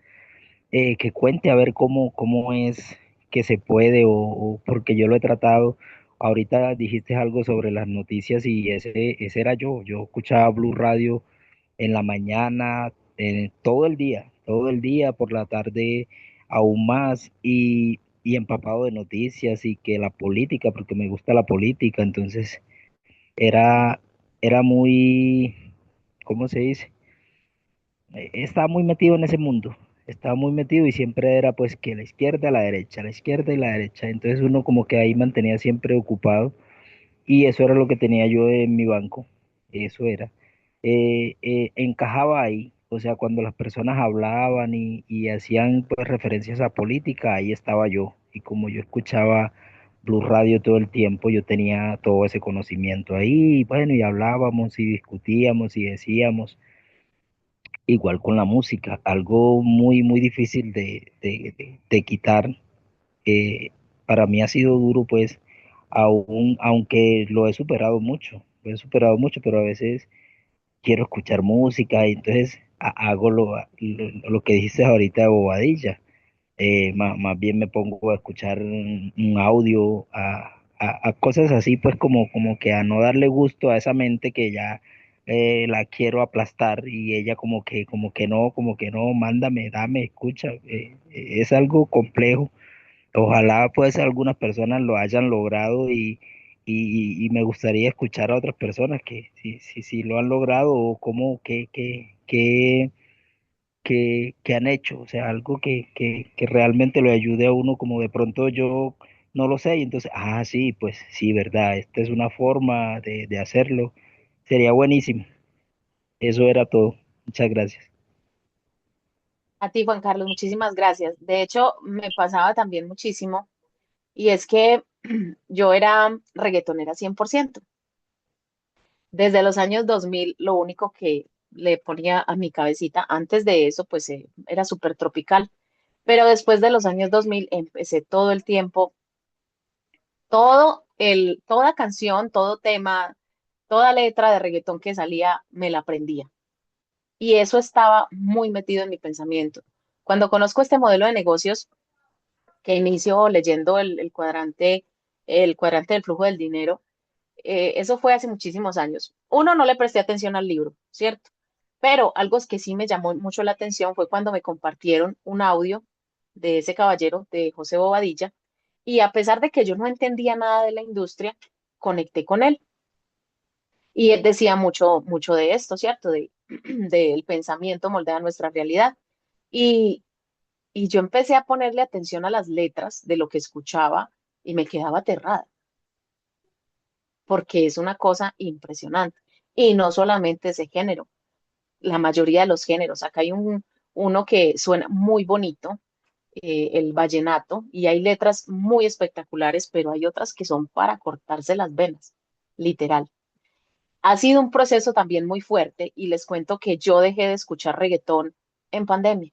Que cuente a ver cómo es que se puede o porque yo lo he tratado. Ahorita dijiste algo sobre las noticias y ese era yo. Yo escuchaba Blue Radio en la mañana, todo el día, por la tarde aún más y empapado de noticias y que la política, porque me gusta la política, entonces era, era muy, ¿cómo se dice? Estaba muy metido en ese mundo, estaba muy metido y siempre era pues que la izquierda, la derecha, la izquierda y la derecha, entonces uno como que ahí mantenía siempre ocupado y eso era lo que tenía yo en mi banco, eso era. Encajaba ahí, o sea, cuando las personas hablaban y hacían pues referencias a política, ahí estaba yo y como yo escuchaba Blue Radio todo el tiempo, yo tenía todo ese conocimiento ahí, y bueno, y hablábamos y discutíamos y decíamos. Igual con la música, algo muy difícil de quitar. eh, para mí ha sido duro, pues, aunque lo he superado mucho, pero a veces quiero escuchar música y entonces hago lo que dijiste ahorita de Bobadilla. Más bien me pongo a escuchar un audio, a cosas así, pues como que a no darle gusto a esa mente que ya la quiero aplastar y ella como que no, mándame, dame, escucha. Es algo complejo. Ojalá pues algunas personas lo hayan logrado y me gustaría escuchar a otras personas que si lo han logrado o cómo, que han hecho, o sea, algo que realmente lo ayude a uno, como de pronto yo no lo sé, y entonces, sí, pues sí, verdad, esta es una forma de hacerlo, sería buenísimo. Eso era todo. Muchas gracias. A ti, Juan Carlos, muchísimas gracias. De hecho, me pasaba también muchísimo y es que yo era reggaetonera 100%. Desde los años 2000, lo único que le ponía a mi cabecita antes de eso, pues era súper tropical. Pero después de los años 2000 empecé todo el tiempo, toda canción, todo tema, toda letra de reggaetón que salía, me la aprendía. Y eso estaba muy metido en mi pensamiento. Cuando conozco este modelo de negocios, que inicio leyendo el cuadrante del flujo del dinero, eso fue hace muchísimos años. Uno, no le presté atención al libro, ¿cierto? Pero algo que sí me llamó mucho la atención fue cuando me compartieron un audio de ese caballero, de José Bobadilla, y a pesar de que yo no entendía nada de la industria, conecté con él. Y él decía mucho de esto, ¿cierto? Del pensamiento moldea nuestra realidad. Y, y yo empecé a ponerle atención a las letras de lo que escuchaba y me quedaba aterrada, porque es una cosa impresionante. Y no solamente ese género, la mayoría de los géneros. Acá hay uno que suena muy bonito, el vallenato, y hay letras muy espectaculares, pero hay otras que son para cortarse las venas, literal. Ha sido un proceso también muy fuerte y les cuento que yo dejé de escuchar reggaetón en pandemia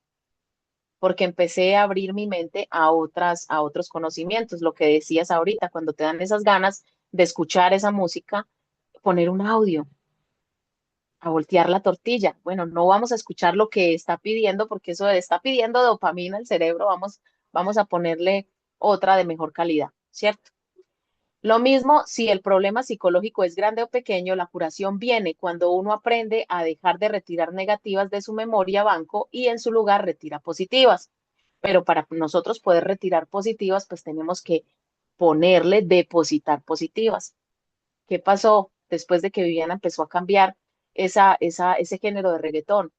porque empecé a abrir mi mente a otros conocimientos, lo que decías ahorita, cuando te dan esas ganas de escuchar esa música, poner un audio, a voltear la tortilla. Bueno, no vamos a escuchar lo que está pidiendo porque eso está pidiendo dopamina el cerebro, vamos a ponerle otra de mejor calidad, ¿cierto? Lo mismo si el problema psicológico es grande o pequeño, la curación viene cuando uno aprende a dejar de retirar negativas de su memoria banco y en su lugar retira positivas. Pero para nosotros poder retirar positivas, pues tenemos que ponerle depositar positivas. ¿Qué pasó después de que Viviana empezó a cambiar ese género de reggaetón?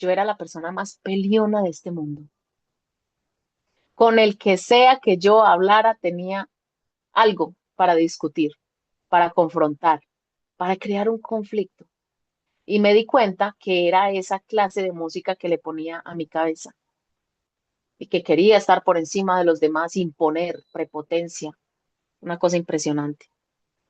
Yo era la persona más peleona de este mundo. Con el que sea que yo hablara, tenía algo para discutir, para confrontar, para crear un conflicto. Y me di cuenta que era esa clase de música que le ponía a mi cabeza. y que quería estar por encima de los demás, imponer prepotencia, una cosa impresionante.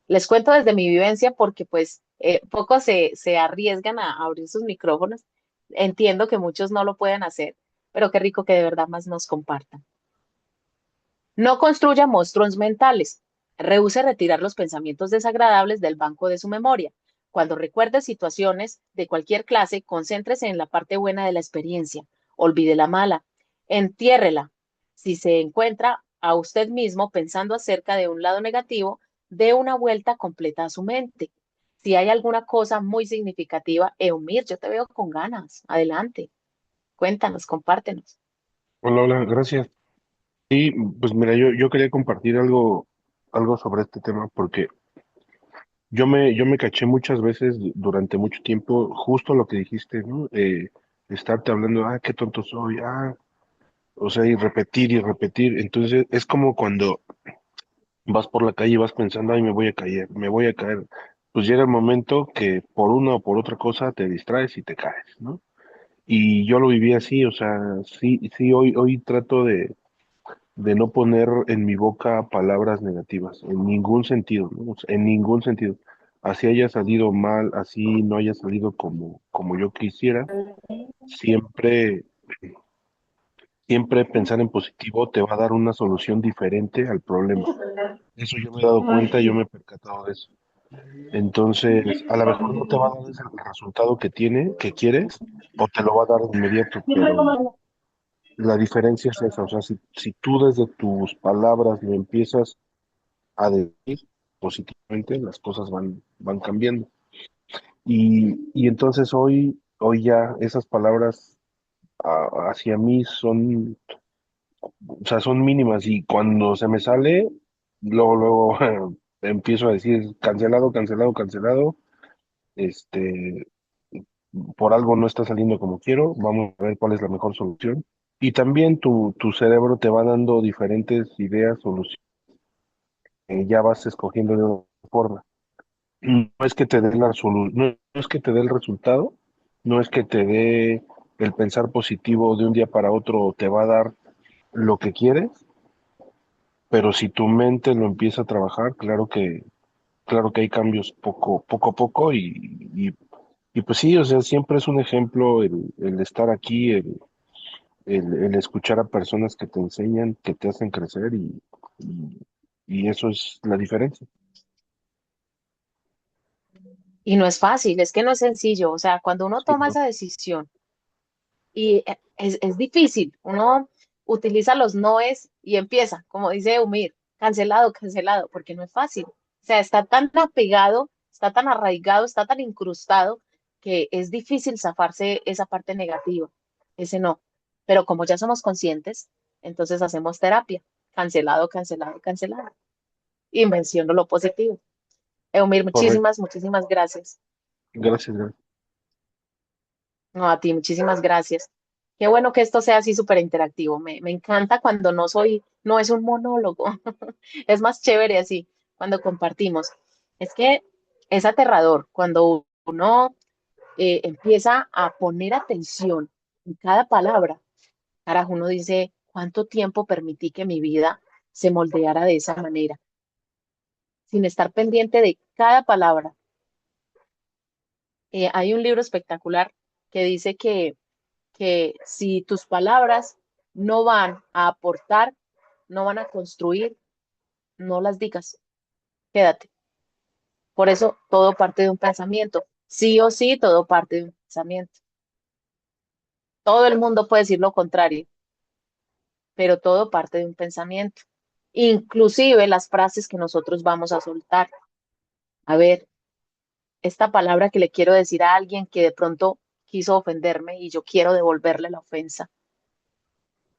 Les cuento desde mi vivencia porque pues pocos se arriesgan a abrir sus micrófonos. Entiendo que muchos no lo pueden hacer, pero qué rico que de verdad más nos compartan. No construya monstruos mentales. Rehúse retirar los pensamientos desagradables del banco de su memoria. Cuando recuerde situaciones de cualquier clase, concéntrese en la parte buena de la experiencia. Olvide la mala. Entiérrela. Si se encuentra a usted mismo pensando acerca de un lado negativo, dé una vuelta completa a su mente. Si hay alguna cosa muy significativa, Eumir, yo te veo con ganas. Adelante. Cuéntanos, compártenos. Hola, hola, gracias. Sí, pues mira, yo quería compartir algo sobre este tema porque yo me caché muchas veces durante mucho tiempo justo lo que dijiste, ¿no? Estarte hablando, qué tonto soy, o sea, y repetir y repetir. Entonces es como cuando vas por la calle y vas pensando, ay, me voy a caer, me voy a caer. Pues llega el momento que por una o por otra cosa te distraes y te caes, ¿no? Y yo lo viví así, o sea, sí, sí, hoy trato de no poner en mi boca palabras negativas, en ningún sentido, ¿no? O sea, en ningún sentido. Así haya salido mal, así no haya salido como yo quisiera, siempre, siempre pensar en positivo te va a dar una solución diferente al problema. Eso yo me he dado cuenta, yo me he percatado de eso. Entonces, a lo mejor no te va a dar el resultado que quieres, o te lo va a dar de inmediato, pero la diferencia es esa, o sea, si tú desde tus palabras lo empiezas a decir positivamente, las cosas van cambiando. Y entonces hoy ya esas palabras hacia mí son, o sea, son mínimas y cuando se me sale, luego empiezo a decir cancelado, cancelado, cancelado, este, por algo no está saliendo como quiero, vamos a ver cuál es la mejor solución. Y también tu cerebro te va dando diferentes ideas, soluciones, ya vas escogiendo de una forma. No es que te dé no es que te dé el resultado, no es que te dé el pensar positivo de un día para otro te va a dar lo que quieres, pero si tu mente lo empieza a trabajar, claro que hay cambios poco a poco y pues sí, o sea, siempre es un ejemplo el estar aquí, el escuchar a personas que te enseñan, que te hacen crecer y, y eso es la diferencia. Y no es fácil, es que no es sencillo. O sea, cuando uno Sí, toma ¿no? esa decisión y es difícil, uno utiliza los noes y empieza, como dice Umir, cancelado, cancelado, porque no es fácil. O sea, está tan apegado, está tan arraigado, está tan incrustado que es difícil zafarse esa parte negativa, ese no. Pero como ya somos conscientes, entonces hacemos terapia. Cancelado, cancelado, cancelado. Y menciono lo positivo. Eumir, Correcto. muchísimas, muchísimas gracias. Gracias, gracias. No, a ti, muchísimas gracias. Qué bueno que esto sea así súper interactivo. Me encanta cuando no es un monólogo. Es más chévere así, cuando compartimos. Es que es aterrador cuando uno empieza a poner atención en cada palabra. Carajo, uno dice, ¿cuánto tiempo permití que mi vida se moldeara de esa manera? Sin estar pendiente de cada palabra. Hay un libro espectacular que dice que si tus palabras no van a aportar, no van a construir, no las digas, quédate. Por eso todo parte de un pensamiento. Sí o sí, todo parte de un pensamiento. Todo el mundo puede decir lo contrario, pero todo parte de un pensamiento. Inclusive las frases que nosotros vamos a soltar. A ver, esta palabra que le quiero decir a alguien que de pronto quiso ofenderme y yo quiero devolverle la ofensa.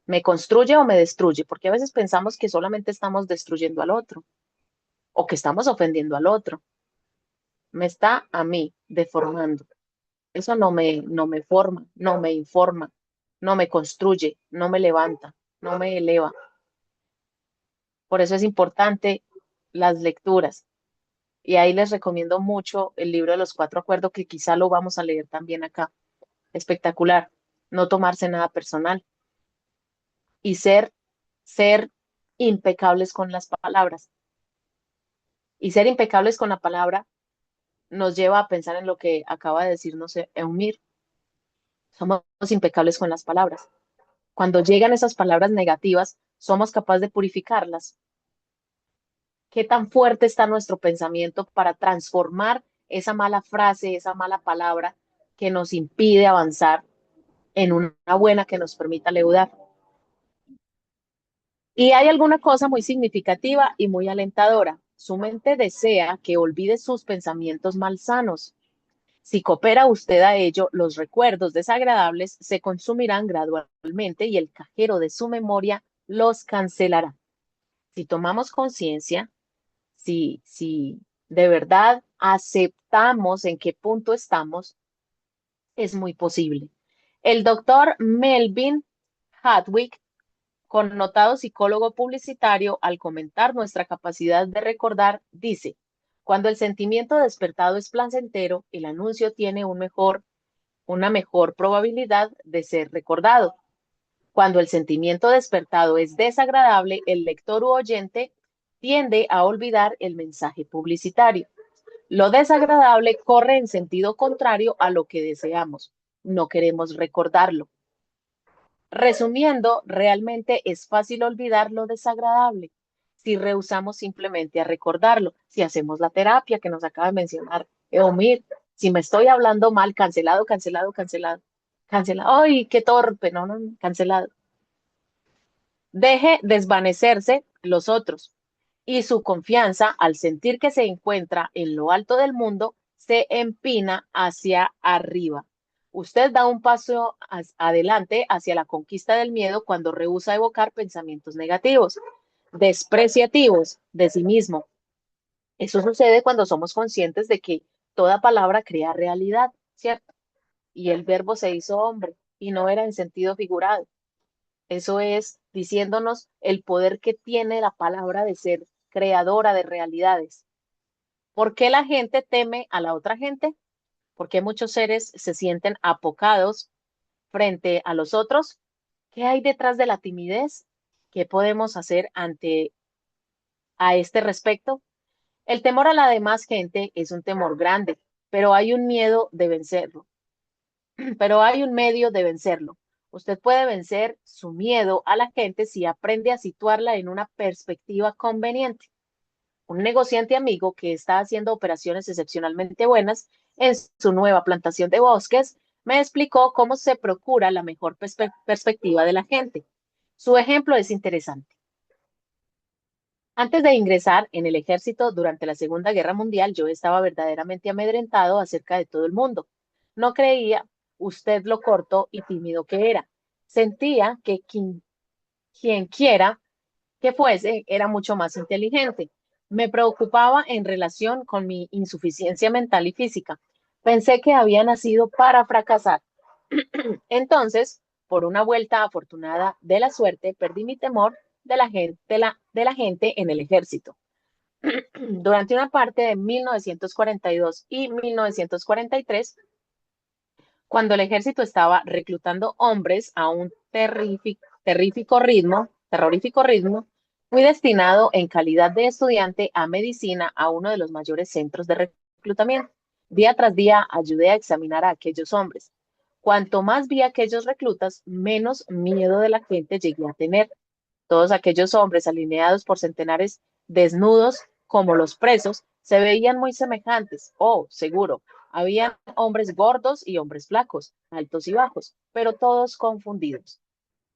¿Me construye o me destruye? Porque a veces pensamos que solamente estamos destruyendo al otro o que estamos ofendiendo al otro. Me está a mí deformando. Eso no me forma, no me informa, no me construye, no me levanta, no me eleva. Por eso es importante las lecturas. Y ahí les recomiendo mucho el libro de los cuatro acuerdos, que quizá lo vamos a leer también acá. Espectacular. No tomarse nada personal. y ser impecables con las palabras. Y ser impecables con la palabra nos lleva a pensar en lo que acaba de decirnos Eumir. Somos impecables con las palabras. Cuando llegan esas palabras negativas, somos capaces de purificarlas. ¿Qué tan fuerte está nuestro pensamiento para transformar esa mala frase, esa mala palabra que nos impide avanzar en una buena que nos permita leudar? Y hay alguna cosa muy significativa y muy alentadora. Su mente desea que olvide sus pensamientos malsanos. Si coopera usted a ello, los recuerdos desagradables se consumirán gradualmente y el cajero de su memoria los cancelará. Si tomamos conciencia, si de verdad aceptamos en qué punto estamos, es muy posible. El doctor Melvin Hadwick, connotado psicólogo publicitario, al comentar nuestra capacidad de recordar, dice, cuando el sentimiento despertado es placentero, el anuncio tiene una mejor probabilidad de ser recordado. Cuando el sentimiento despertado es desagradable, el lector u oyente tiende a olvidar el mensaje publicitario. Lo desagradable corre en sentido contrario a lo que deseamos. No queremos recordarlo. Resumiendo, realmente es fácil olvidar lo desagradable si rehusamos simplemente a recordarlo, si hacemos la terapia que nos acaba de mencionar Eomir, si me estoy hablando mal, cancelado, cancelado, cancelado, cancelado, ¡ay, qué torpe! No, no, no, cancelado. Deje desvanecerse los otros y su confianza, al sentir que se encuentra en lo alto del mundo, se empina hacia arriba. Usted da un paso adelante hacia la conquista del miedo cuando rehúsa evocar pensamientos negativos, despreciativos de sí mismo. Eso sucede cuando somos conscientes de que toda palabra crea realidad, ¿cierto? Y el verbo se hizo hombre y no era en sentido figurado. Eso es diciéndonos el poder que tiene la palabra de ser creadora de realidades. ¿Por qué la gente teme a la otra gente? ¿Por qué muchos seres se sienten apocados frente a los otros? ¿Qué hay detrás de la timidez? ¿Qué podemos hacer ante a este respecto? El temor a la demás gente es un temor grande, pero hay un miedo de vencerlo. Pero hay un medio de vencerlo. Usted puede vencer su miedo a la gente si aprende a situarla en una perspectiva conveniente. Un negociante amigo que está haciendo operaciones excepcionalmente buenas en su nueva plantación de bosques me explicó cómo se procura la mejor perspectiva de la gente. Su ejemplo es interesante. Antes de ingresar en el ejército durante la Segunda Guerra Mundial, yo estaba verdaderamente amedrentado acerca de todo el mundo. No creía usted lo corto y tímido que era. Sentía que quien quiera que fuese era mucho más inteligente. Me preocupaba en relación con mi insuficiencia mental y física. Pensé que había nacido para fracasar. Entonces, por una vuelta afortunada de la suerte, perdí mi temor de la gente en el ejército. Durante una parte de 1942 y 1943, cuando el ejército estaba reclutando hombres a un terrorífico ritmo, fui destinado en calidad de estudiante a medicina a uno de los mayores centros de reclutamiento. Día tras día ayudé a examinar a aquellos hombres. Cuanto más vi a aquellos reclutas, menos miedo de la gente llegué a tener. Todos aquellos hombres alineados por centenares desnudos como los presos se veían muy semejantes. Oh, seguro, había hombres gordos y hombres flacos, altos y bajos, pero todos confundidos.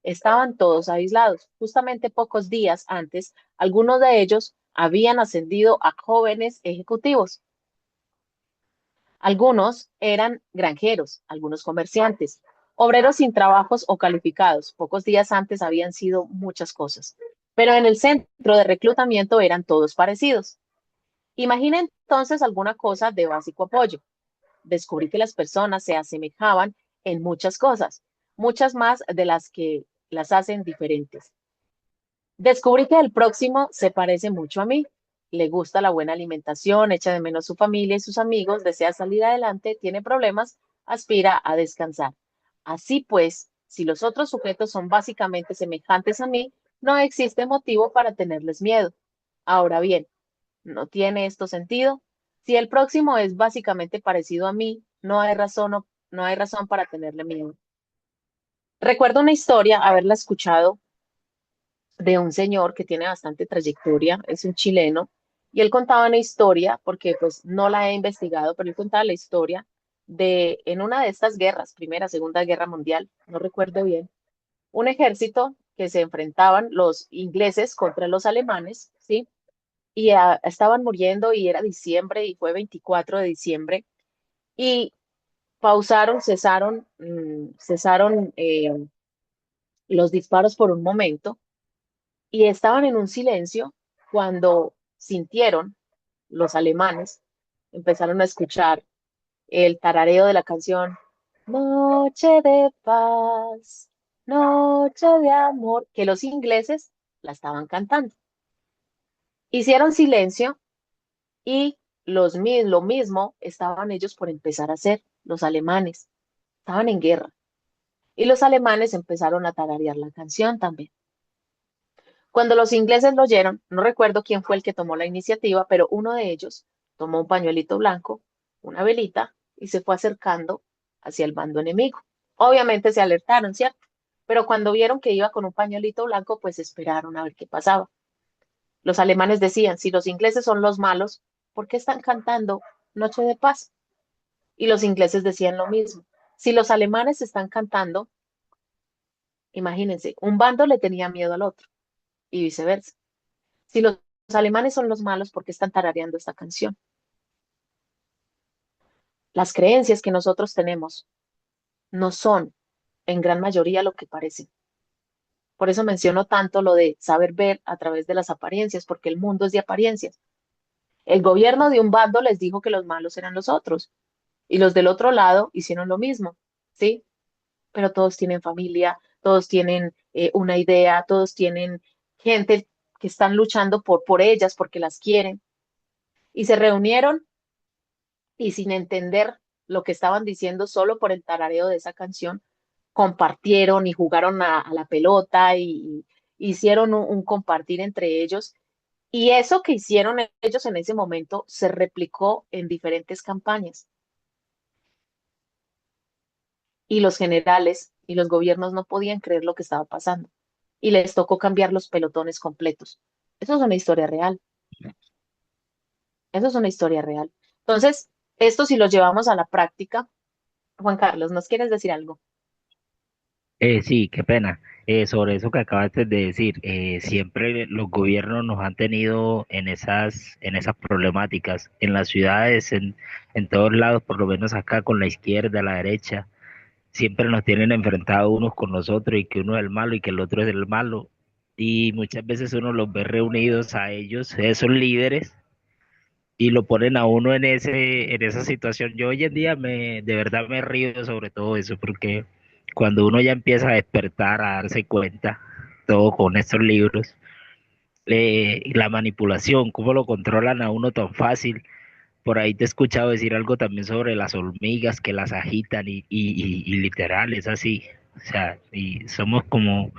Estaban todos aislados. Justamente pocos días antes, algunos de ellos habían ascendido a jóvenes ejecutivos. Algunos eran granjeros, algunos comerciantes, obreros sin trabajos o calificados. Pocos días antes habían sido muchas cosas, pero en el centro de reclutamiento eran todos parecidos. Imagina entonces alguna cosa de básico apoyo. Descubrí que las personas se asemejaban en muchas cosas, muchas más de las que las hacen diferentes. Descubrí que el próximo se parece mucho a mí. Le gusta la buena alimentación, echa de menos su familia y sus amigos, desea salir adelante, tiene problemas, aspira a descansar. Así pues, si los otros sujetos son básicamente semejantes a mí, no existe motivo para tenerles miedo. Ahora bien, ¿no tiene esto sentido? Si el próximo es básicamente parecido a mí, no hay razón para tenerle miedo. Recuerdo una historia, haberla escuchado de un señor que tiene bastante trayectoria, es un chileno, y él contaba una historia, porque pues no la he investigado, pero él contaba la historia de en una de estas guerras, Primera, Segunda Guerra Mundial, no recuerdo bien, un ejército que se enfrentaban los ingleses contra los alemanes, ¿sí? Y estaban muriendo y era diciembre y fue 24 de diciembre y cesaron los disparos por un momento y estaban en un silencio cuando sintieron los alemanes, empezaron a escuchar el tarareo de la canción Noche de paz, noche de amor, que los ingleses la estaban cantando. Hicieron silencio y lo mismo estaban ellos por empezar a hacer, los alemanes, estaban en guerra. Y los alemanes empezaron a tararear la canción también. Cuando los ingleses lo oyeron, no recuerdo quién fue el que tomó la iniciativa, pero uno de ellos tomó un pañuelito blanco, una velita, y se fue acercando hacia el bando enemigo. Obviamente se alertaron, ¿cierto? Pero cuando vieron que iba con un pañuelito blanco, pues esperaron a ver qué pasaba. Los alemanes decían, si los ingleses son los malos, ¿por qué están cantando Noche de Paz? Y los ingleses decían lo mismo. Si los alemanes están cantando, imagínense, un bando le tenía miedo al otro y viceversa. Si los alemanes son los malos, ¿por qué están tarareando esta canción? Las creencias que nosotros tenemos no son en gran mayoría lo que parecen. Por eso menciono tanto lo de saber ver a través de las apariencias, porque el mundo es de apariencias. El gobierno de un bando les dijo que los malos eran los otros y los del otro lado hicieron lo mismo, ¿sí? Pero todos tienen familia, todos tienen una idea, todos tienen gente que están luchando por ellas porque las quieren y se reunieron y sin entender lo que estaban diciendo solo por el tarareo de esa canción, compartieron y jugaron a la pelota y hicieron un compartir entre ellos. Y eso que hicieron ellos en ese momento se replicó en diferentes campañas. Y los generales y los gobiernos no podían creer lo que estaba pasando. Y les tocó cambiar los pelotones completos. Eso es una historia real. Eso es una historia real. Entonces, esto si lo llevamos a la práctica, Juan Carlos, ¿nos quieres decir algo? Sí, qué pena. Sobre eso que acabaste de decir, siempre los gobiernos nos han tenido en esas problemáticas, en las ciudades, en todos lados, por lo menos acá con la izquierda, la derecha, siempre nos tienen enfrentados unos con los otros y que uno es el malo y que el otro es el malo. Y muchas veces uno los ve reunidos a ellos, esos líderes, y lo ponen a uno en esa situación. Yo hoy en día de verdad me río sobre todo eso, porque cuando uno ya empieza a despertar, a darse cuenta, todo con estos libros, la manipulación, cómo lo controlan a uno tan fácil. Por ahí te he escuchado decir algo también sobre las hormigas que las agitan y literal es así. O sea, y somos como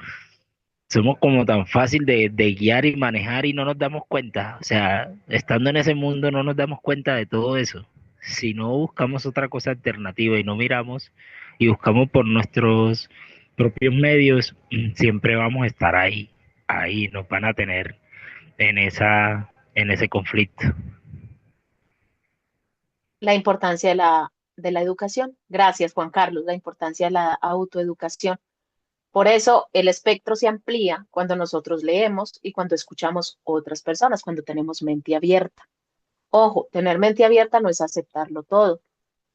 tan fácil de guiar y manejar y no nos damos cuenta. O sea, estando en ese mundo no nos damos cuenta de todo eso. Si no buscamos otra cosa alternativa y no miramos y buscamos por nuestros propios medios, siempre vamos a estar ahí nos van a tener en ese conflicto. La importancia de la educación. Gracias, Juan Carlos, la importancia de la autoeducación. Por eso el espectro se amplía cuando nosotros leemos y cuando escuchamos otras personas, cuando tenemos mente abierta. Ojo, tener mente abierta no es aceptarlo todo,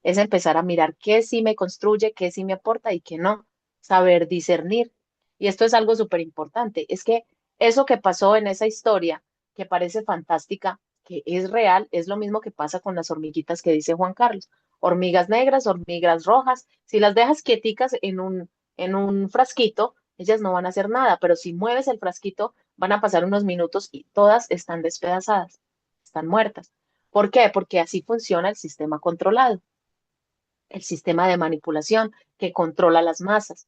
es empezar a mirar qué sí me construye, qué sí me aporta y qué no, saber discernir. Y esto es algo súper importante, es que eso que pasó en esa historia, que parece fantástica, que es real, es lo mismo que pasa con las hormiguitas que dice Juan Carlos. Hormigas negras, hormigas rojas, si las dejas quieticas en un frasquito, ellas no van a hacer nada, pero si mueves el frasquito, van a pasar unos minutos y todas están despedazadas, están muertas. ¿Por qué? Porque así funciona el sistema controlado, el sistema de manipulación que controla las masas.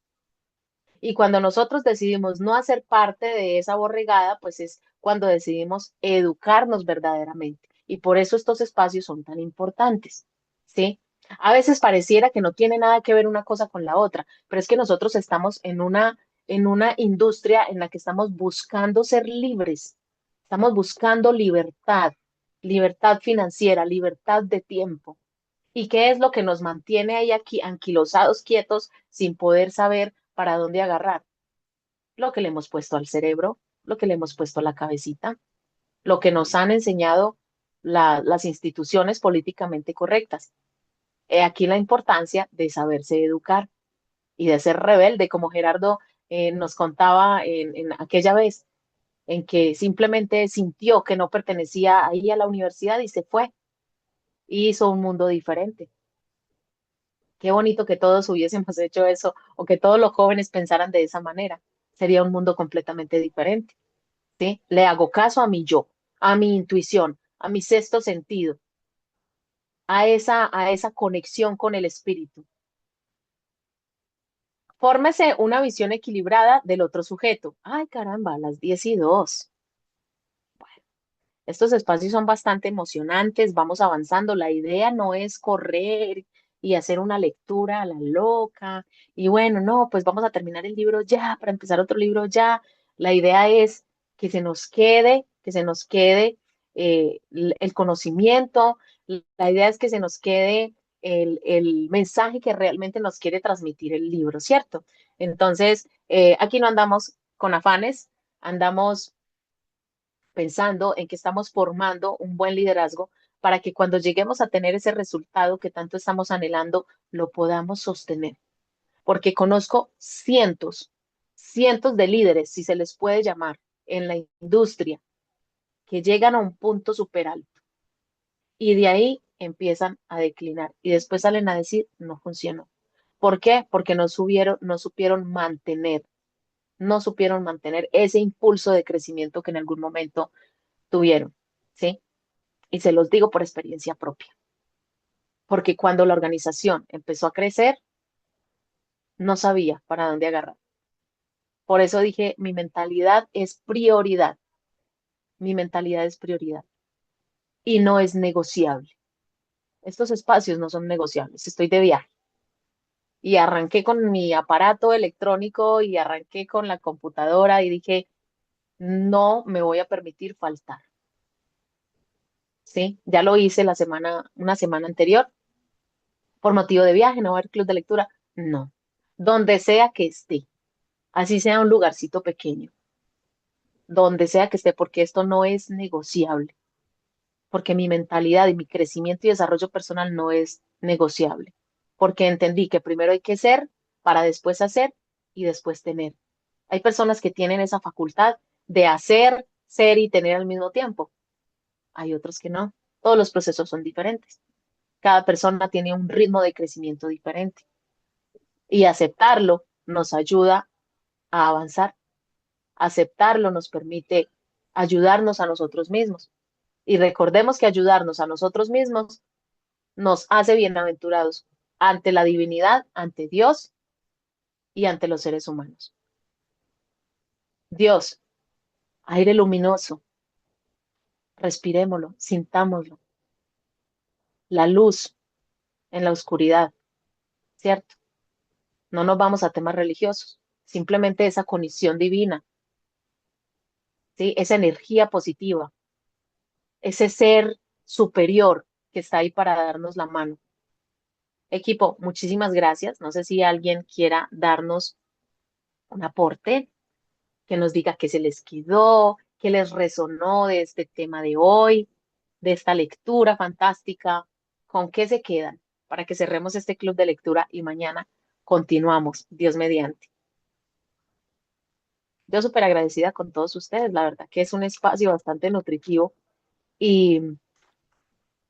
Y cuando nosotros decidimos no hacer parte de esa borregada, pues es cuando decidimos educarnos verdaderamente. Y por eso estos espacios son tan importantes, ¿sí? A veces pareciera que no tiene nada que ver una cosa con la otra, pero es que nosotros estamos en una industria en la que estamos buscando ser libres, estamos buscando libertad, libertad financiera, libertad de tiempo. ¿Y qué es lo que nos mantiene ahí aquí anquilosados, quietos, sin poder saber para dónde agarrar? Lo que le hemos puesto al cerebro, lo que le hemos puesto a la cabecita, lo que nos han enseñado las instituciones políticamente correctas. He aquí la importancia de saberse educar y de ser rebelde, como Gerardo nos contaba en aquella vez, en que simplemente sintió que no pertenecía ahí a la universidad y se fue y hizo un mundo diferente. Qué bonito que todos hubiésemos hecho eso o que todos los jóvenes pensaran de esa manera. Sería un mundo completamente diferente, ¿sí? Le hago caso a mi yo, a mi intuición, a mi sexto sentido, a esa conexión con el espíritu. Fórmese una visión equilibrada del otro sujeto. Ay, caramba, a las 10:02. Estos espacios son bastante emocionantes, vamos avanzando. La idea no es correr y hacer una lectura a la loca. Y bueno, no, pues vamos a terminar el libro ya, para empezar otro libro ya. La idea es que se nos quede el conocimiento. La idea es que se nos quede el mensaje que realmente nos quiere transmitir el libro, ¿cierto? Entonces, aquí no andamos con afanes, andamos pensando en que estamos formando un buen liderazgo para que cuando lleguemos a tener ese resultado que tanto estamos anhelando, lo podamos sostener. Porque conozco cientos, cientos de líderes, si se les puede llamar, en la industria, que llegan a un punto súper alto y de ahí empiezan a declinar y después salen a decir, no funcionó. ¿Por qué? Porque no supieron mantener ese impulso de crecimiento que en algún momento tuvieron, ¿sí? Y se los digo por experiencia propia, porque cuando la organización empezó a crecer, no sabía para dónde agarrar. Por eso dije, mi mentalidad es prioridad y no es negociable. Estos espacios no son negociables, estoy de viaje y arranqué con mi aparato electrónico y arranqué con la computadora y dije, no me voy a permitir faltar. ¿Sí? Ya lo hice una semana anterior por motivo de viaje, no va a haber club de lectura. No, donde sea que esté, así sea un lugarcito pequeño, donde sea que esté, porque esto no es negociable, porque mi mentalidad y mi crecimiento y desarrollo personal no es negociable, porque entendí que primero hay que ser para después hacer y después tener. Hay personas que tienen esa facultad de hacer, ser y tener al mismo tiempo. Hay otros que no. Todos los procesos son diferentes. Cada persona tiene un ritmo de crecimiento diferente y aceptarlo nos ayuda a avanzar. Aceptarlo nos permite ayudarnos a nosotros mismos. Y recordemos que ayudarnos a nosotros mismos nos hace bienaventurados ante la divinidad, ante Dios y ante los seres humanos. Dios, aire luminoso, respirémoslo, sintámoslo. La luz en la oscuridad, ¿cierto? No nos vamos a temas religiosos, simplemente esa conexión divina, ¿sí? Esa energía positiva, ese ser superior que está ahí para darnos la mano. Equipo, muchísimas gracias. No sé si alguien quiera darnos un aporte, que nos diga qué se les quedó, qué les resonó de este tema de hoy, de esta lectura fantástica, con qué se quedan, para que cerremos este club de lectura y mañana continuamos, Dios mediante. Yo súper agradecida con todos ustedes, la verdad que es un espacio bastante nutritivo y,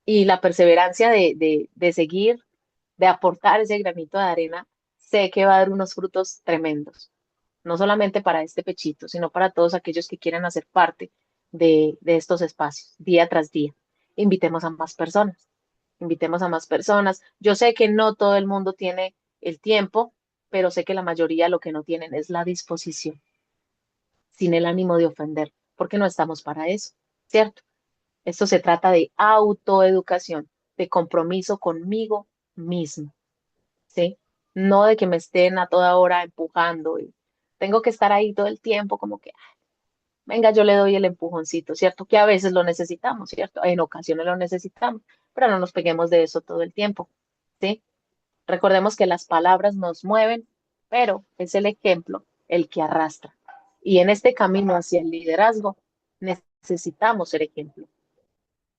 y la perseverancia de seguir, de aportar ese granito de arena, sé que va a dar unos frutos tremendos, no solamente para este pechito, sino para todos aquellos que quieran hacer parte de estos espacios, día tras día. Invitemos a más personas, invitemos a más personas. Yo sé que no todo el mundo tiene el tiempo, pero sé que la mayoría lo que no tienen es la disposición, sin el ánimo de ofender, porque no estamos para eso, ¿cierto? Esto se trata de autoeducación, de compromiso conmigo mismo, ¿sí? No de que me estén a toda hora empujando y tengo que estar ahí todo el tiempo como que, "Ah, venga, yo le doy el empujoncito", ¿cierto? Que a veces lo necesitamos, ¿cierto? En ocasiones lo necesitamos, pero no nos peguemos de eso todo el tiempo, ¿sí? Recordemos que las palabras nos mueven, pero es el ejemplo el que arrastra. Y en este camino hacia el liderazgo necesitamos ser ejemplo.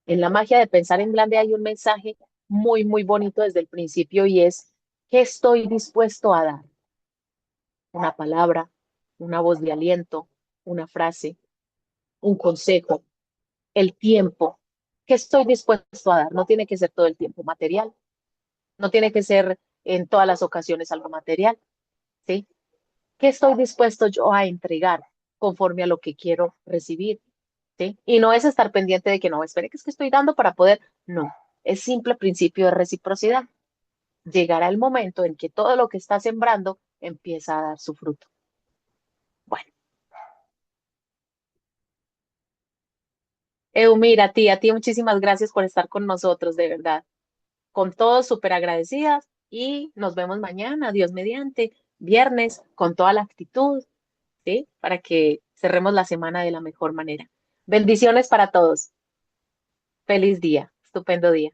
En la magia de pensar en grande hay un mensaje muy, muy bonito desde el principio y es, ¿qué estoy dispuesto a dar? Una palabra, una voz de aliento, una frase, un consejo, el tiempo. ¿Qué estoy dispuesto a dar? No tiene que ser todo el tiempo material, no tiene que ser en todas las ocasiones algo material, ¿sí? ¿Qué estoy dispuesto yo a entregar conforme a lo que quiero recibir? ¿Sí? Y no es estar pendiente de que no, espere que es que estoy dando para poder. No, es simple principio de reciprocidad. Llegará el momento en que todo lo que está sembrando empieza a dar su fruto. Bueno, Eumir, a ti muchísimas gracias por estar con nosotros, de verdad. Con todos súper agradecidas y nos vemos mañana, Dios mediante, viernes, con toda la actitud, ¿sí? Para que cerremos la semana de la mejor manera. Bendiciones para todos. Feliz día, estupendo día.